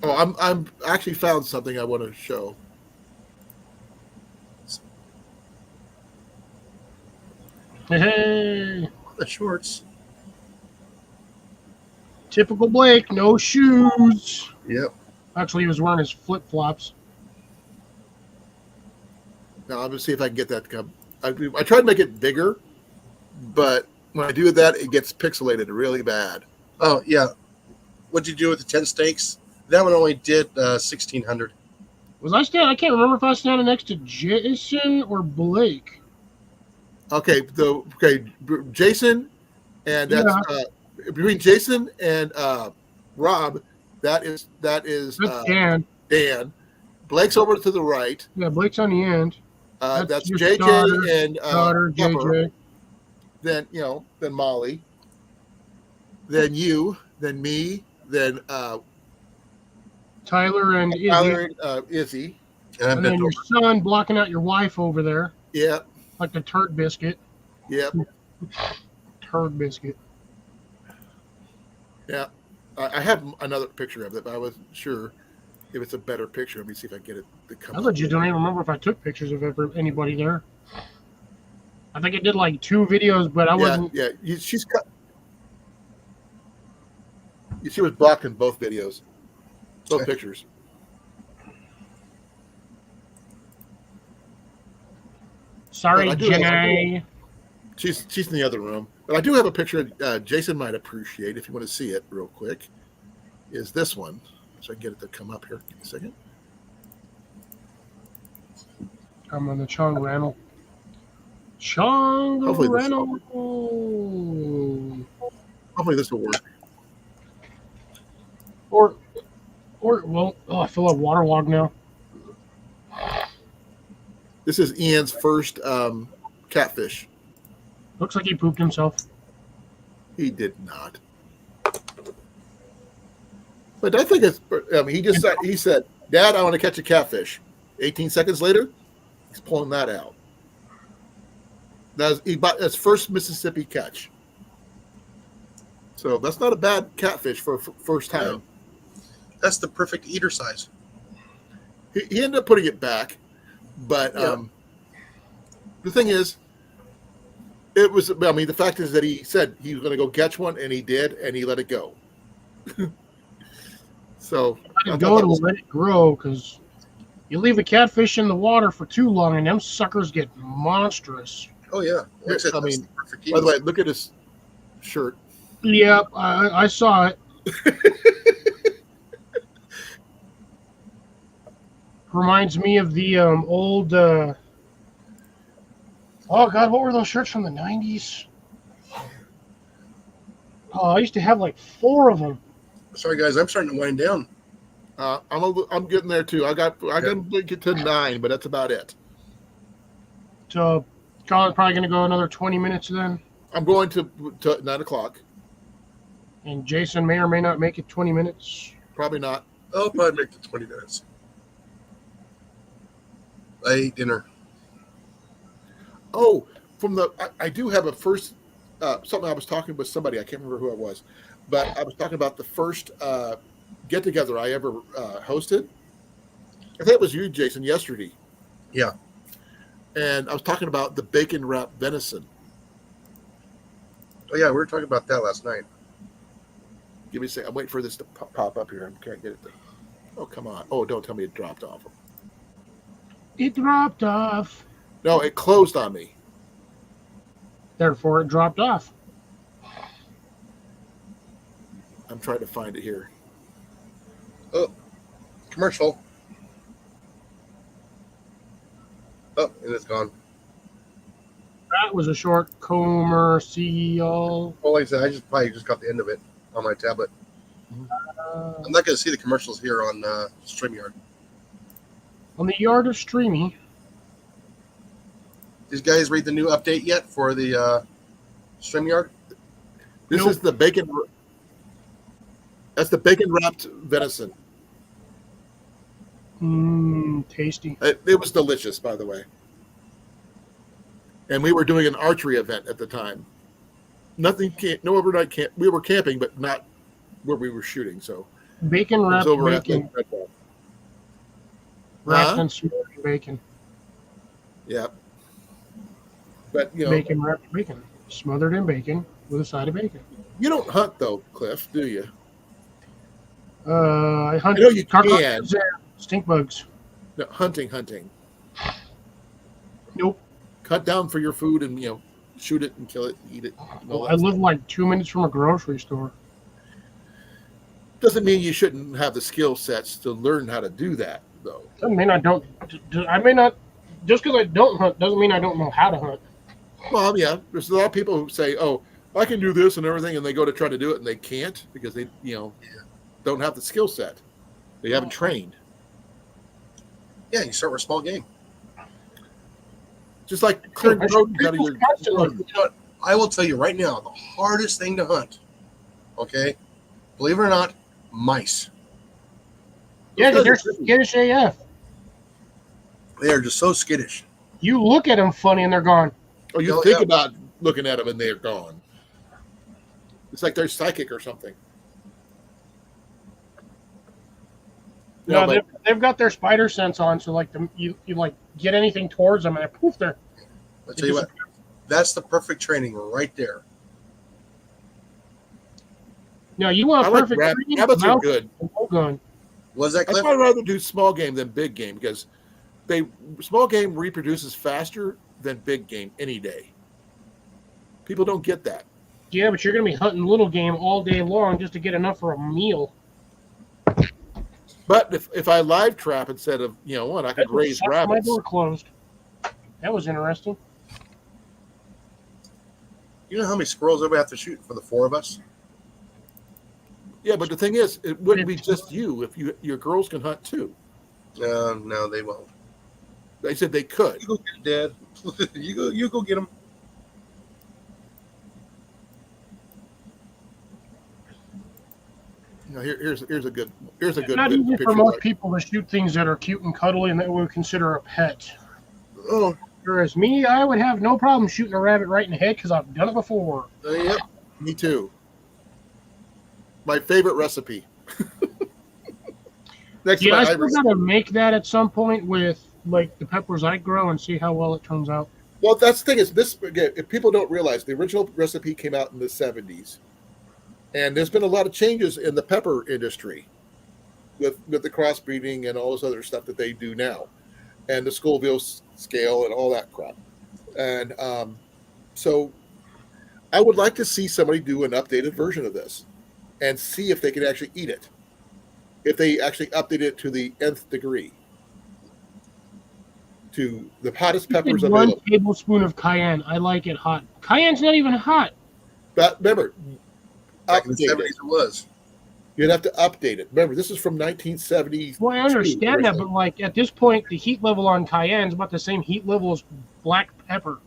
Oh, I'm actually found something I want to show. Hey, The shorts. typical Blake, no shoes. Yep. Actually, he was wearing his flip-flops. Now I'm gonna see if I can get that to come. I tried to make it bigger, but when I do that, it gets pixelated really bad. Oh yeah. What'd you do with the 10 steaks? That one only did 1,600. Was I standing? I can't remember if I was standing next to Jason or Blake. Okay, Jason, and that's between Jason and Rob. That is That's Dan. Dan. Blake's over to the right. Yeah, Blake's on the end. That's your JJ daughter, and daughter Pepper. JJ. Then then Molly. Then you. Then me. Then Tyler and Izzy. Tyler and Izzy. And then your son blocking out your wife over there. Yeah. Like the turd biscuit. Yep. Turd biscuit. Yeah. I have another picture of it, but I wasn't sure if it's a better picture. Let me see if I can get it to come. I legit don't even remember if I took pictures of anybody there. I think I did like 2 videos, but I wasn't. Yeah, she's cut. She was blocked in both videos, both pictures. Sorry, Jenny. She's in the other room, but I do have a picture Jason might appreciate if you want to see it real quick. Is this one? So I can get it to come up here. Give me a second. I'm on the Chong Rannell. Chong Rannell. Hopefully this will work. Or well, I feel like waterlogged now. This is Ian's first catfish. Looks like he pooped himself. He did not. But I think it's. I mean, he said, "Dad, I want to catch a catfish." 18 seconds later, he's pulling that out. He bought his first Mississippi catch. So that's not a bad catfish for first time. No. That's the perfect eater size. He ended up putting it back, but the thing is, it was. I mean, the fact is that he said he was going to go catch one, and he did, and he let it go. So let it go to let it grow, because you leave a catfish in the water for too long, and them suckers get monstrous. Oh yeah, I mean, by the way, look at his shirt. Yep, I saw it. Reminds me of the old. Oh God, what were those shirts from the 90s? Oh, I used to have like 4 of them. Sorry guys, I'm starting to wind down. I'm getting there too. I got to get to 9, but that's about it. So, Colin's probably going to go another 20 minutes then. I'm going to 9 o'clock. And Jason may or may not make it 20 minutes. Probably not. I'll probably make the 20 minutes. I ate dinner. Oh, I do have a first something. I was talking with somebody. I can't remember who it was, but I was talking about the first get together I ever hosted. I think it was you, Jason, yesterday. Yeah. And I was talking about the bacon wrapped venison. Oh yeah, we were talking about that last night. Give me a second. I'm waiting for this to pop up here. I can't get it to. Oh, come on. Oh, don't tell me it dropped off. It dropped off. No, it closed on me. Therefore, it dropped off. I'm trying to find it here. Oh, commercial. Oh, and it's gone. That was a short commercial. Well, like I said, I probably just got the end of it on my tablet. I'm not going to see the commercials here on StreamYard. On the yard of Streamy. Did you guys read the new update yet for the StreamYard? This is the bacon. That's the bacon wrapped venison. Tasty. It was delicious, by the way. And we were doing an archery event at the time. No overnight camp. We were camping, but not where we were shooting. So bacon wrapped bacon. Wrapped in smoky bacon. Yeah. But bacon wrapped bacon, smothered in bacon with a side of bacon. You don't hunt though, Cliff, do you? I hunt. I know you can. Stink bugs. No, hunting. Nope. Cut down for your food and shoot it and kill it, and eat it. And all Well, that I live stuff. like 2 minutes from a grocery store. Doesn't mean you shouldn't have the skill sets to learn how to do that, though. Doesn't mean I don't. I may not. Just because I don't hunt doesn't mean I don't know how to hunt. Well, yeah, there's a lot of people who say, "Oh, I can do this and everything," and they go to try to do it and they can't because they, don't have the skill set. They haven't trained. Yeah, you start with small game. Just like clearing rodents out of your garden. You know what? I will tell you right now, the hardest thing to hunt, okay, believe it or not, mice. Yeah, because they're skittish AF. They are just so skittish. You look at them funny and they're gone. Oh, you think about looking at them and they're gone. It's like they're psychic or something. No, they've got their spider sense on, so like you like get anything towards them and poof, they're. I'll tell you what, that's the perfect training right there. No, you want perfect training. Rabbits are good. Gun. Was that Cliff? I'd rather do small game than big game because small game reproduces faster than big game any day. People don't get that. Yeah, but you're going to be hunting little game all day long just to get enough for a meal. But if I live trap instead of I could raise rabbits. My door closed. That was interesting. You know how many squirrels we have to shoot for the 4 of us? Yeah, but the thing is, it wouldn't be just you if your girls can hunt too. No, they won't. They said they could. You go get it, Dad. you go get them. Here's a good Not easy for most people to shoot things that are cute and cuddly and that we would consider a pet. Oh, whereas me, I would have no problem shooting a rabbit right in the head because I've done it before. Yep. Me too. My favorite recipe. Next I still gotta make that at some point with like the peppers I grow and see how well it turns out. Well, that's the thing is this. Again, if people don't realize, the original recipe came out in the 70s. And there's been a lot of changes in the pepper industry with the crossbreeding and all this other stuff that they do now, and the Scoville scale and all that crap. And so I would like to see somebody do an updated version of this and see if they can actually eat it, if they actually update it to the nth degree, to the hottest peppers available. 1 tablespoon of cayenne. I like it hot. Cayenne's not even hot. But remember, back in the 70s it was. You'd have to update it. Remember, this is from 1970. Well, I understand that, but like at this point, the heat level on cayenne is about the same heat level as black pepper.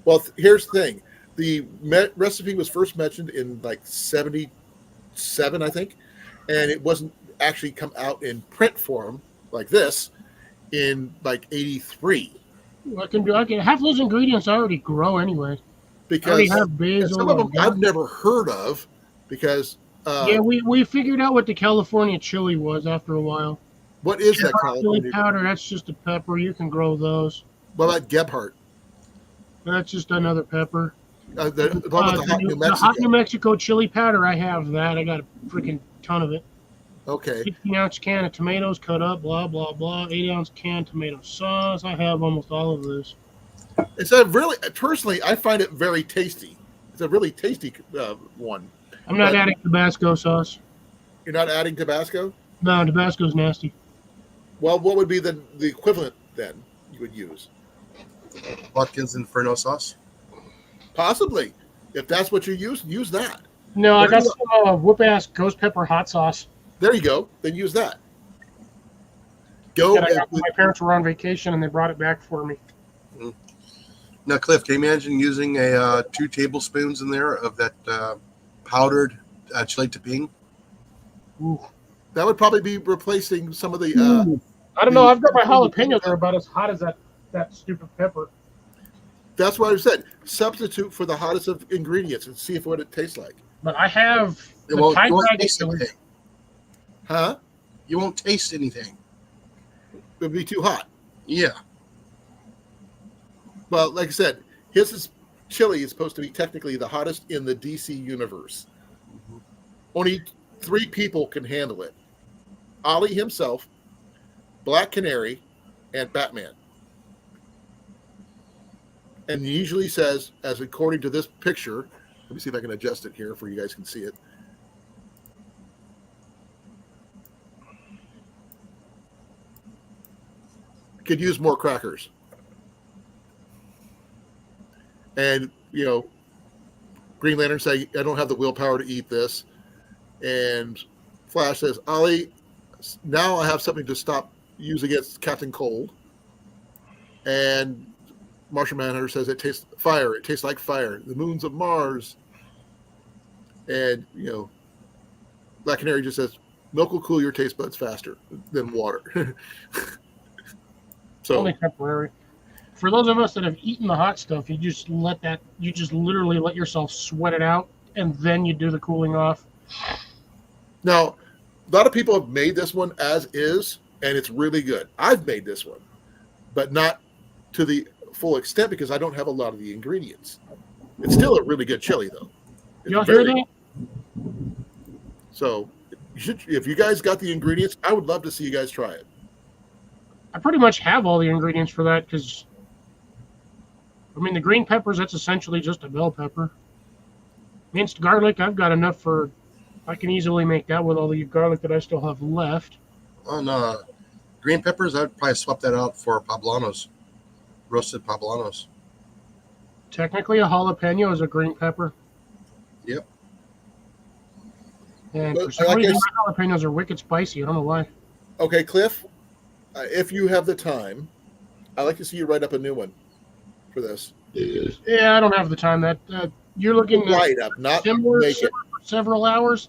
Well, here's the thing: the recipe was first mentioned in like 77, I think, and it wasn't actually come out in print form like this in like 83. I can half those ingredients already grow anyway. Because have basil some of them I've never heard of. Because yeah, we figured out what the California chili was after a while. What is that California chili powder? That's just a pepper. You can grow those. What about Gebhardt? That's just another pepper. The hot New Mexico. The hot New Mexico chili powder, I have that. I got a freaking ton of it. Okay. 16-ounce can of tomatoes cut up, blah, blah, blah. 8-ounce can tomato sauce. I have almost all of this. It's a really, personally, I find it very tasty. It's a really tasty one. I'm not adding Tabasco sauce. You're not adding Tabasco? No, Tabasco's nasty. Well, what would be the equivalent then you would use? Watkins Inferno sauce? Possibly. If that's what you use that. No, I got some whoop-ass ghost pepper hot sauce. There you go. Then use that. My parents were on vacation and they brought it back for me. Mm-hmm. Now, Cliff, can you imagine using 2 tablespoons in there of that powdered chili taping? Ooh. That would probably be replacing some of the. I don't know. I've got my jalapenos that are about as hot as that stupid pepper. That's what I said. Substitute for the hottest of ingredients and see what it tastes like. But I have you won't taste anything. Huh? You won't taste anything. It would be too hot. Yeah. Well, like I said, his chili is supposed to be technically the hottest in the DC universe. Mm-hmm. Only 3 people can handle it. Ollie himself, Black Canary, and Batman. and usually says, as according to this picture, let me see if I can adjust it here for you guys can see it. Could use more crackers. And, Green Lantern say, I don't have the willpower to eat this. And Flash says, Ollie, now I have something to stop using against Captain Cold. And Martian Manhunter says it tastes fire. It tastes like fire. The moons of Mars. And, Black Canary just says, milk will cool your taste buds faster than water. So Only temporary. For those of us that have eaten the hot stuff, you just literally let yourself sweat it out, and then you do the cooling off. Now, a lot of people have made this one as is, and it's really good. I've made this one, but not to the full extent because I don't have a lot of the ingredients. It's still a really good chili, though. Y'all hear that? So, if you guys got the ingredients, I would love to see you guys try it. I pretty much have all the ingredients for that because, the green peppers, that's essentially just a bell pepper. Minced garlic, I've got enough for, I can easily make that with all the garlic that I still have left. On green peppers, I'd probably swap that out for poblanos, roasted poblanos. Technically, a jalapeno is a green pepper. Yep. And for some reason, my jalapenos are wicked spicy. I don't know why. Okay, Cliff, if you have the time, I'd like to see you write up a new one for this. Yeah, I don't have the time. That you're looking write up, not make it. For several hours.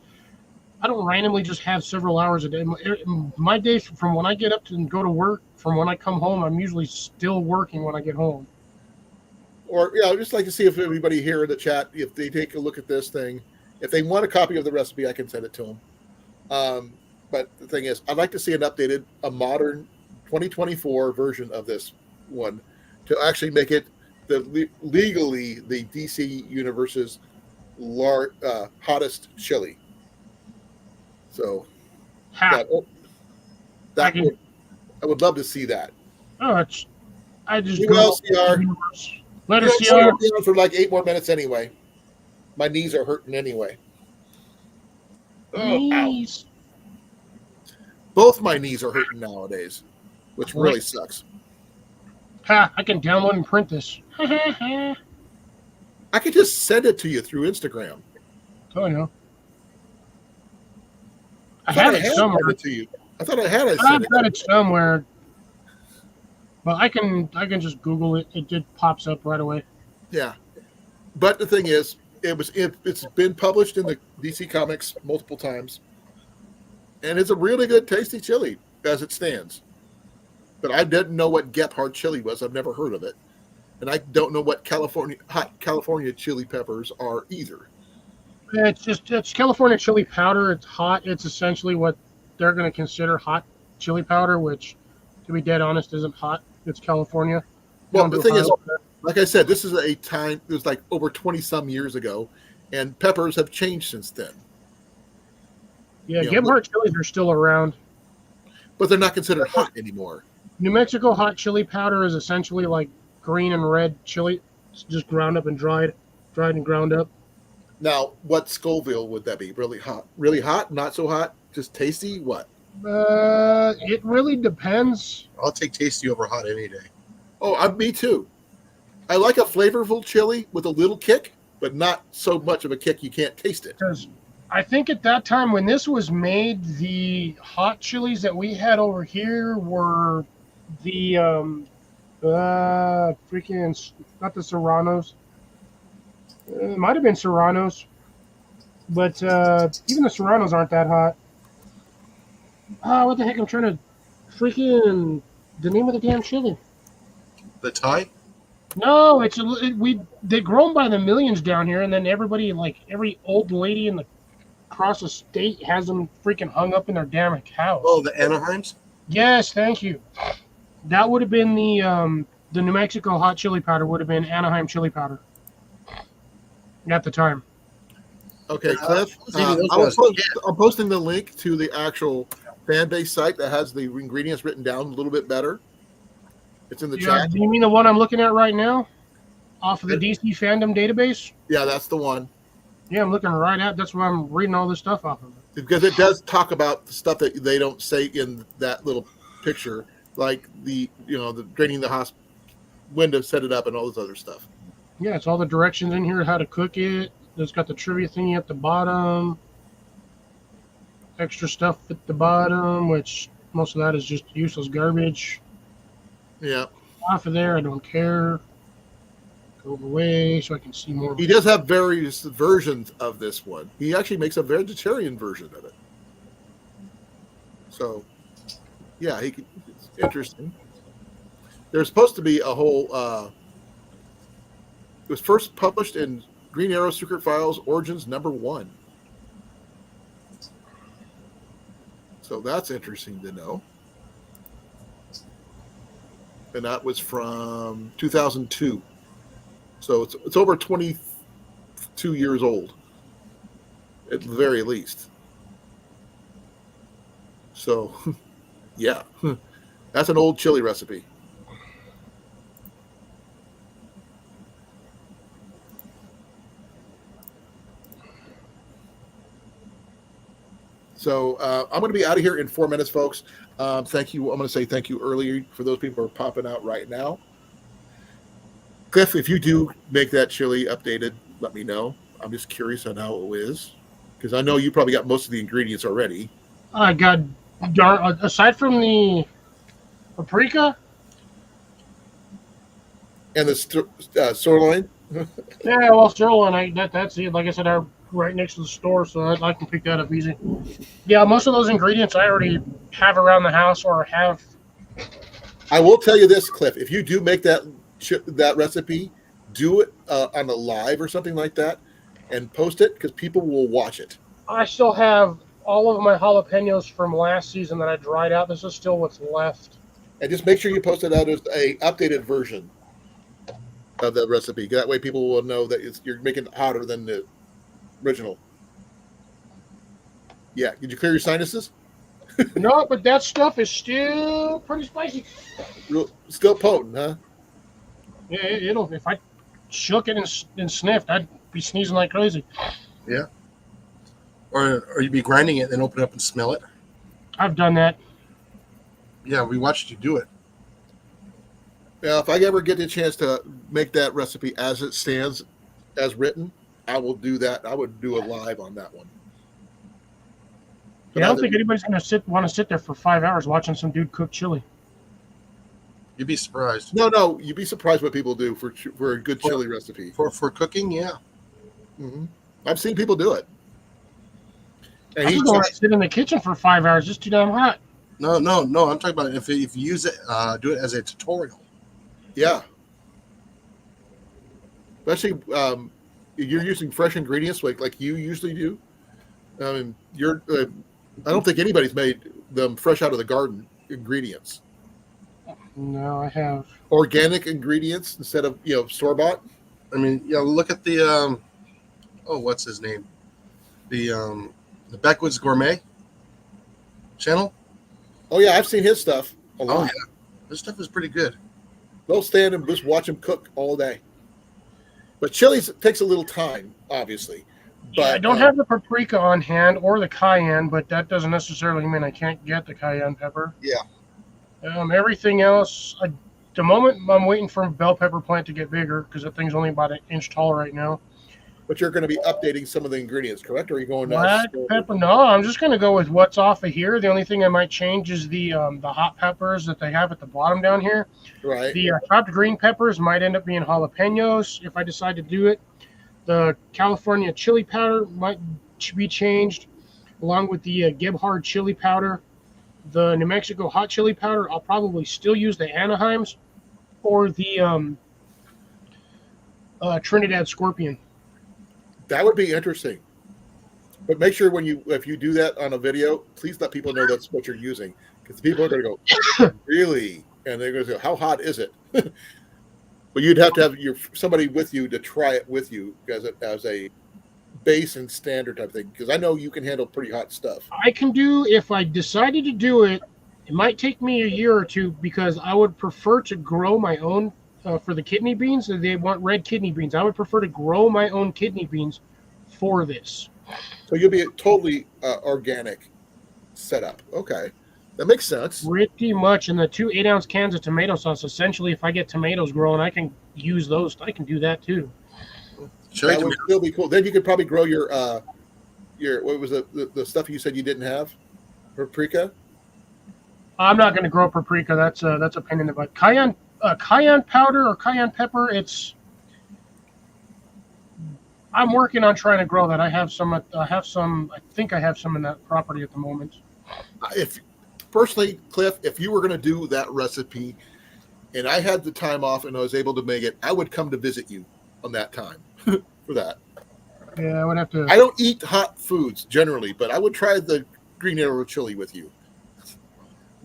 I don't randomly just have several hours a day. My days from when I get up and go to work, from when I come home, I'm usually still working when I get home. Or I'd just like to see if everybody here in the chat, if they take a look at this thing, if they want a copy of the recipe, I can send it to them. But the thing is, I'd like to see a modern 2024 version of this one to actually make it legally the DC Universe's hottest chili. So I would love to see that. Oh, I just Who else, CR? Let us see for like 8 more minutes anyway. My knees are hurting anyway. Knees. Both my knees are hurting nowadays, which really sucks. Ha! I can download and print this. I could just send it to you through Instagram. Oh, I know. I have it somewhere. To you. I thought I had it. I've got it somewhere. But I can just Google it. It just pops up right away. Yeah. But the thing is, it's been published in the DC Comics multiple times. And it's a really good, tasty chili as it stands. But I didn't know what Gephardt chili was. I've never heard of it. And I don't know what hot California chili peppers are either. It's California chili powder. It's hot. It's essentially what they're going to consider hot chili powder, which, to be dead honest, isn't hot. It's California. Well, the thing is, like I said, this is a time, it was like over 20-some years ago, and peppers have changed since then. Yeah, Gephardt chilies are still around. But they're not considered hot anymore. New Mexico hot chili powder is essentially like green and red chili. It's just ground up and dried and ground up. Now, what Scoville would that be? Really hot? Really hot? Not so hot? Just tasty? What? It really depends. I'll take tasty over hot any day. Oh, me too. I like a flavorful chili with a little kick, but not so much of a kick you can't taste it. Because I think at that time when this was made, the hot chilies that we had over here were the freaking, not the Serranos. It might have been Serranos, but even the Serranos aren't that hot. What the heck? I'm trying to freaking the name of the damn chili. The Thai? No, they grown by the millions down here, and then everybody, like every old lady across the state, has them freaking hung up in their damn house. Oh, the Anaheims? Yes, thank you. That would have been the New Mexico hot chili powder would have been Anaheim chili powder at the time. Okay, Cliff, I'm posting the link to the actual fan base site that has the ingredients written down a little bit better. It's in the chat. Do you mean the one I'm looking at right now? Off of the DC fandom database? Yeah, that's the one. Yeah, I'm looking right at. That's why I'm reading all this stuff off of it. Because it does talk about the stuff that they don't say in that little picture, like the draining the hospital, when to set it up, and all this other stuff. Yeah, it's all the directions in here how to cook it. It's got the trivia thingy at the bottom. Extra stuff at the bottom, which most of that is just useless garbage. Yeah. Off of there, I don't care. Go away so I can see more. He does have various versions of this one. He actually makes a vegetarian version of it. So, yeah, it's interesting. There's supposed to be a whole. It was first published in Green Arrow Secret Files Origins #1. So that's interesting to know. And that was from 2002. So it's over 22 years old, at the very least. So, yeah, that's an old chili recipe. So I'm going to be out of here in 4 minutes, folks. Thank you. I'm going to say thank you earlier for those people who are popping out right now. Cliff, if you do make that chili updated, let me know. I'm just curious on how it is, because I know you probably got most of the ingredients already. I got aside from the paprika And the sirloin. Yeah, well, sirloin, that's it. Like I said, I'm right next to the store, so I can pick that up easy. Yeah, most of those ingredients I already have around the house or have. I will tell you this, Cliff. If you do make that recipe, do it on a live or something like that, and post it, because people will watch it. I still have all of my jalapenos from last season that I dried out. This is still what's left. And just make sure you post it out as a updated version of the recipe. That way people will know that you're making it hotter than the original. Yeah. Did you clear your sinuses? No, but that stuff is still pretty spicy. Still potent, huh? Yeah, it'll. If I shook it and sniffed, I'd be sneezing like crazy. Yeah. Or you'd be grinding it and then open it up and smell it. I've done that. Yeah, we watched you do it. Now, if I ever get the chance to make that recipe as it stands, as written, I will do that. I would do a live on that one. Yeah, I don't think anybody's going to want to sit there for 5 hours watching some dude cook chili. You'd be surprised. No, you'd be surprised what people do for a good chili recipe. For cooking, yeah. Mm-hmm. I've seen people do it. And I can go sit in the kitchen for 5 hours. It's too damn hot. No. I'm talking about if you use it, do it as a tutorial. Yeah. Especially you're using fresh ingredients like you usually do. I mean, I don't think anybody's made them fresh out of the garden ingredients. No, I have Organic ingredients instead of store bought. I mean, yeah. Look at the what's his name? The Backwoods Gourmet channel. Oh yeah, I've seen his stuff a lot. Oh yeah, this stuff is pretty good. They'll stand and just watch him cook all day. But chili takes a little time, obviously. But I don't have the paprika on hand or the cayenne, but that doesn't necessarily mean I can't get the cayenne pepper. Yeah. Everything else, the moment I'm waiting for a bell pepper plant to get bigger because that thing's only about an inch tall right now. But you're going to be updating some of the ingredients, correct? Or are you going Black pepper? No, I'm just going to go with what's off of here. The only thing I might change is the hot peppers that they have at the bottom down here. Right. The chopped green peppers might end up being jalapenos if I decide to do it. The California chili powder might be changed, along with the Gebhard chili powder. The New Mexico hot chili powder, I'll probably still use the Anaheims or the Trinidad Scorpion. That would be interesting. But make sure if you do that on a video, please let people know that's what you're using, because people are going to go, really? And they're going to go, how hot is it? But you'd have to have somebody with you to try it with you as a base and standard type thing, because I know you can handle pretty hot stuff. I can do, if I decided to do it, it might take me a year or two, because I would prefer to grow my own for the kidney beans. They want red kidney beans. I would prefer to grow my own kidney beans for this. So you'll be a totally organic setup. Okay, that makes sense. Pretty much. And the 2 8-ounce cans of tomato sauce, essentially, if I get tomatoes growing, I can use those. I can do that too. Cherry That would tomato. still be cool. Then you could probably grow your what was the stuff you said you didn't have? Paprika? I'm not going to grow paprika. That's a pain in the butt. Cayenne powder or cayenne pepper. I'm working on trying to grow that. I think I have some in that property at the moment. If personally, Cliff, if you were going to do that recipe and I had the time off and I was able to make it, I would come to visit you on that time for that. Yeah, I would have to. I don't eat hot foods generally, but I would try the green arrow chili with you.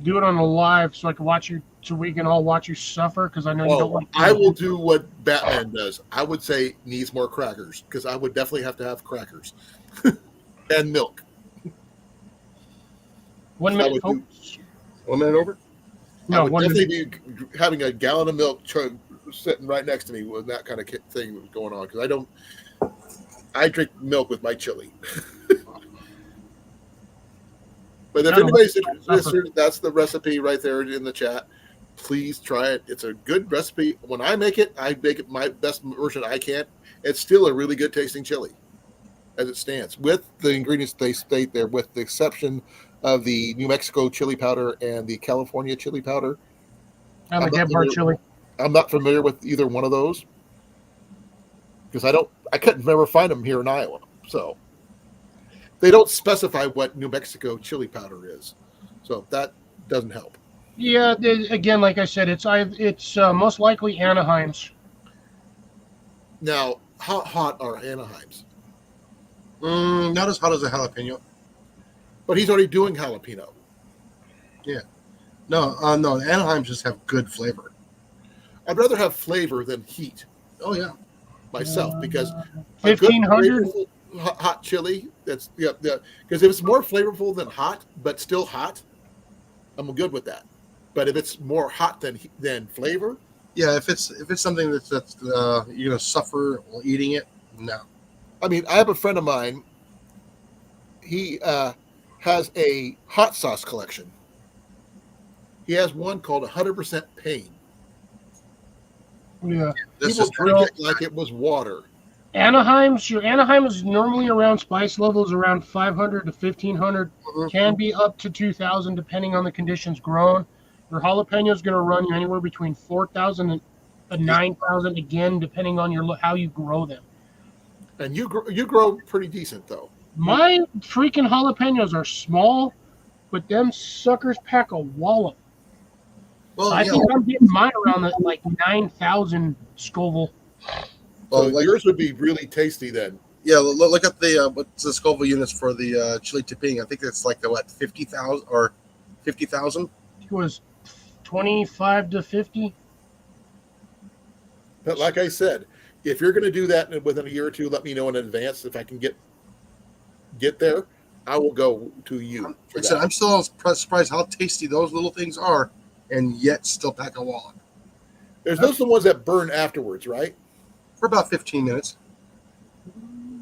Do it on a live so I can watch you, so we can all watch you suffer, because I know you don't like. I will do what Batman does. I would say needs more crackers, because I would definitely have to have crackers and milk. 1 minute. I would folks. 1 minute over. I No, would 1 minute. definitely be having a gallon of milk sitting right next to me when that kind of thing was going on, because I drink milk with my chili. But if anybody's interested, that's the recipe right there in the chat. Please try it. It's a good recipe. When I make it my best version I can. It's still a really good tasting chili as it stands with the ingredients they state there, with the exception of the New Mexico chili powder and the California chili powder. I like that bar chili. I'm not familiar with either one of those because I couldn't never find them here in Iowa. So they don't specify what New Mexico chili powder is. So that doesn't help. Yeah, again, like I said, it's most likely Anaheim's. Now, how hot are Anaheim's? Not as hot as a jalapeno. But he's already doing jalapeno. No, Anaheim's just have good flavor. I'd rather have flavor than heat Oh yeah. myself, because a good 1500. flavorful hot chili, that's because if it's more flavorful than hot but still hot, I'm good with that. But if it's more hot than flavor, Yeah, if it's something that's you're gonna suffer while eating it, no. I mean, I have a friend of mine. He has a hot sauce collection. He has one called 100% Pain. Yeah. This People is drink it like it was water. Anaheim is normally around spice levels around 500 to 1500. Can be up to 2000 depending on the conditions grown. Your jalapeno is going to run you anywhere between 4,000 and 9,000 again, depending on how you grow them. And you grow pretty decent though. My freaking jalapenos are small, but them suckers pack a wallop. Well, I yeah. think I'm getting mine around the, like 9,000 Scoville. Well, So like, yours would be really tasty then. yeah. Look at the what's the Scoville units for the chili tipping. I think it's like the 50,000 or 50,000. It was 25 to 50. But like I said, if you're going to do that within a year or two, let me know in advance. If I can get there, I will go to you. Like For I said, that. I'm still surprised how tasty those little things are, and yet still pack a wallop There's those the ones that burn afterwards, right? for about 15 minutes.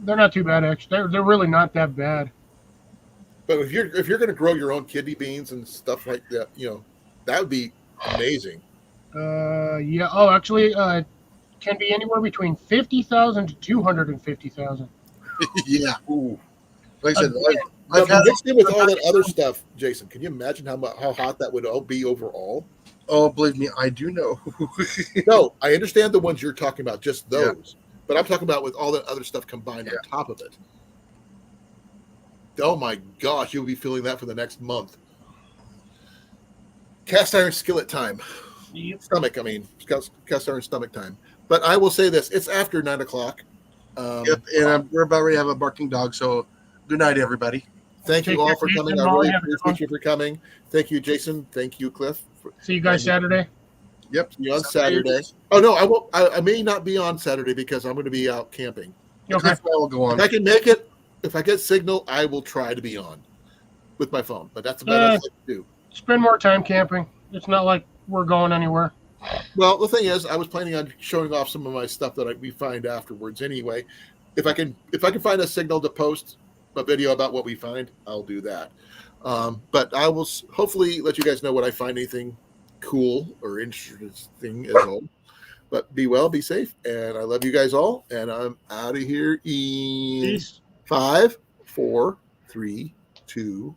They're not too bad, actually. They're really not that bad. But if you're going to grow your own kidney beans and stuff like that, that would be amazing. Yeah. Oh, actually, can be anywhere between 50,000 to 250,000. Yeah. Ooh. Like I said, Now, I've had. mixed in with all that other stuff, Jason, can you imagine how hot that would all be overall? Oh, believe me, I do know. No, I understand the ones you're talking about, just those. But I'm talking about with all that other stuff combined on top of it. Oh my gosh, you'll be feeling that for the next month. Cast iron skillet time. Yep. Cast iron stomach time. But I will say this: it's after 9 o'clock. Yep, and we're about ready to have a barking dog. So, good night, everybody. Thank you Take all care, for Jason. coming. I Molly, really have a good appreciate you for coming. Thank you, Jason. Thank you, Cliff. See you guys Saturday. Yep. See you on Saturday. Oh no, I won't. I may not be on Saturday because I'm going to be out camping. Okay. That's why we'll go on. If I can make it, if I get signal, I will try to be on with my phone. But that's about all I can do. Spend more time camping. It's not like we're going anywhere. Well, the thing is, I was planning on showing off some of my stuff that we find afterwards. Anyway, if I can find a signal to post a video about what we find, I'll do that. But I will hopefully let you guys know when I find anything cool or interesting as well. But be well, be safe, and I love you guys all. And I'm out of here in Peace. 5, 4, 3, 2,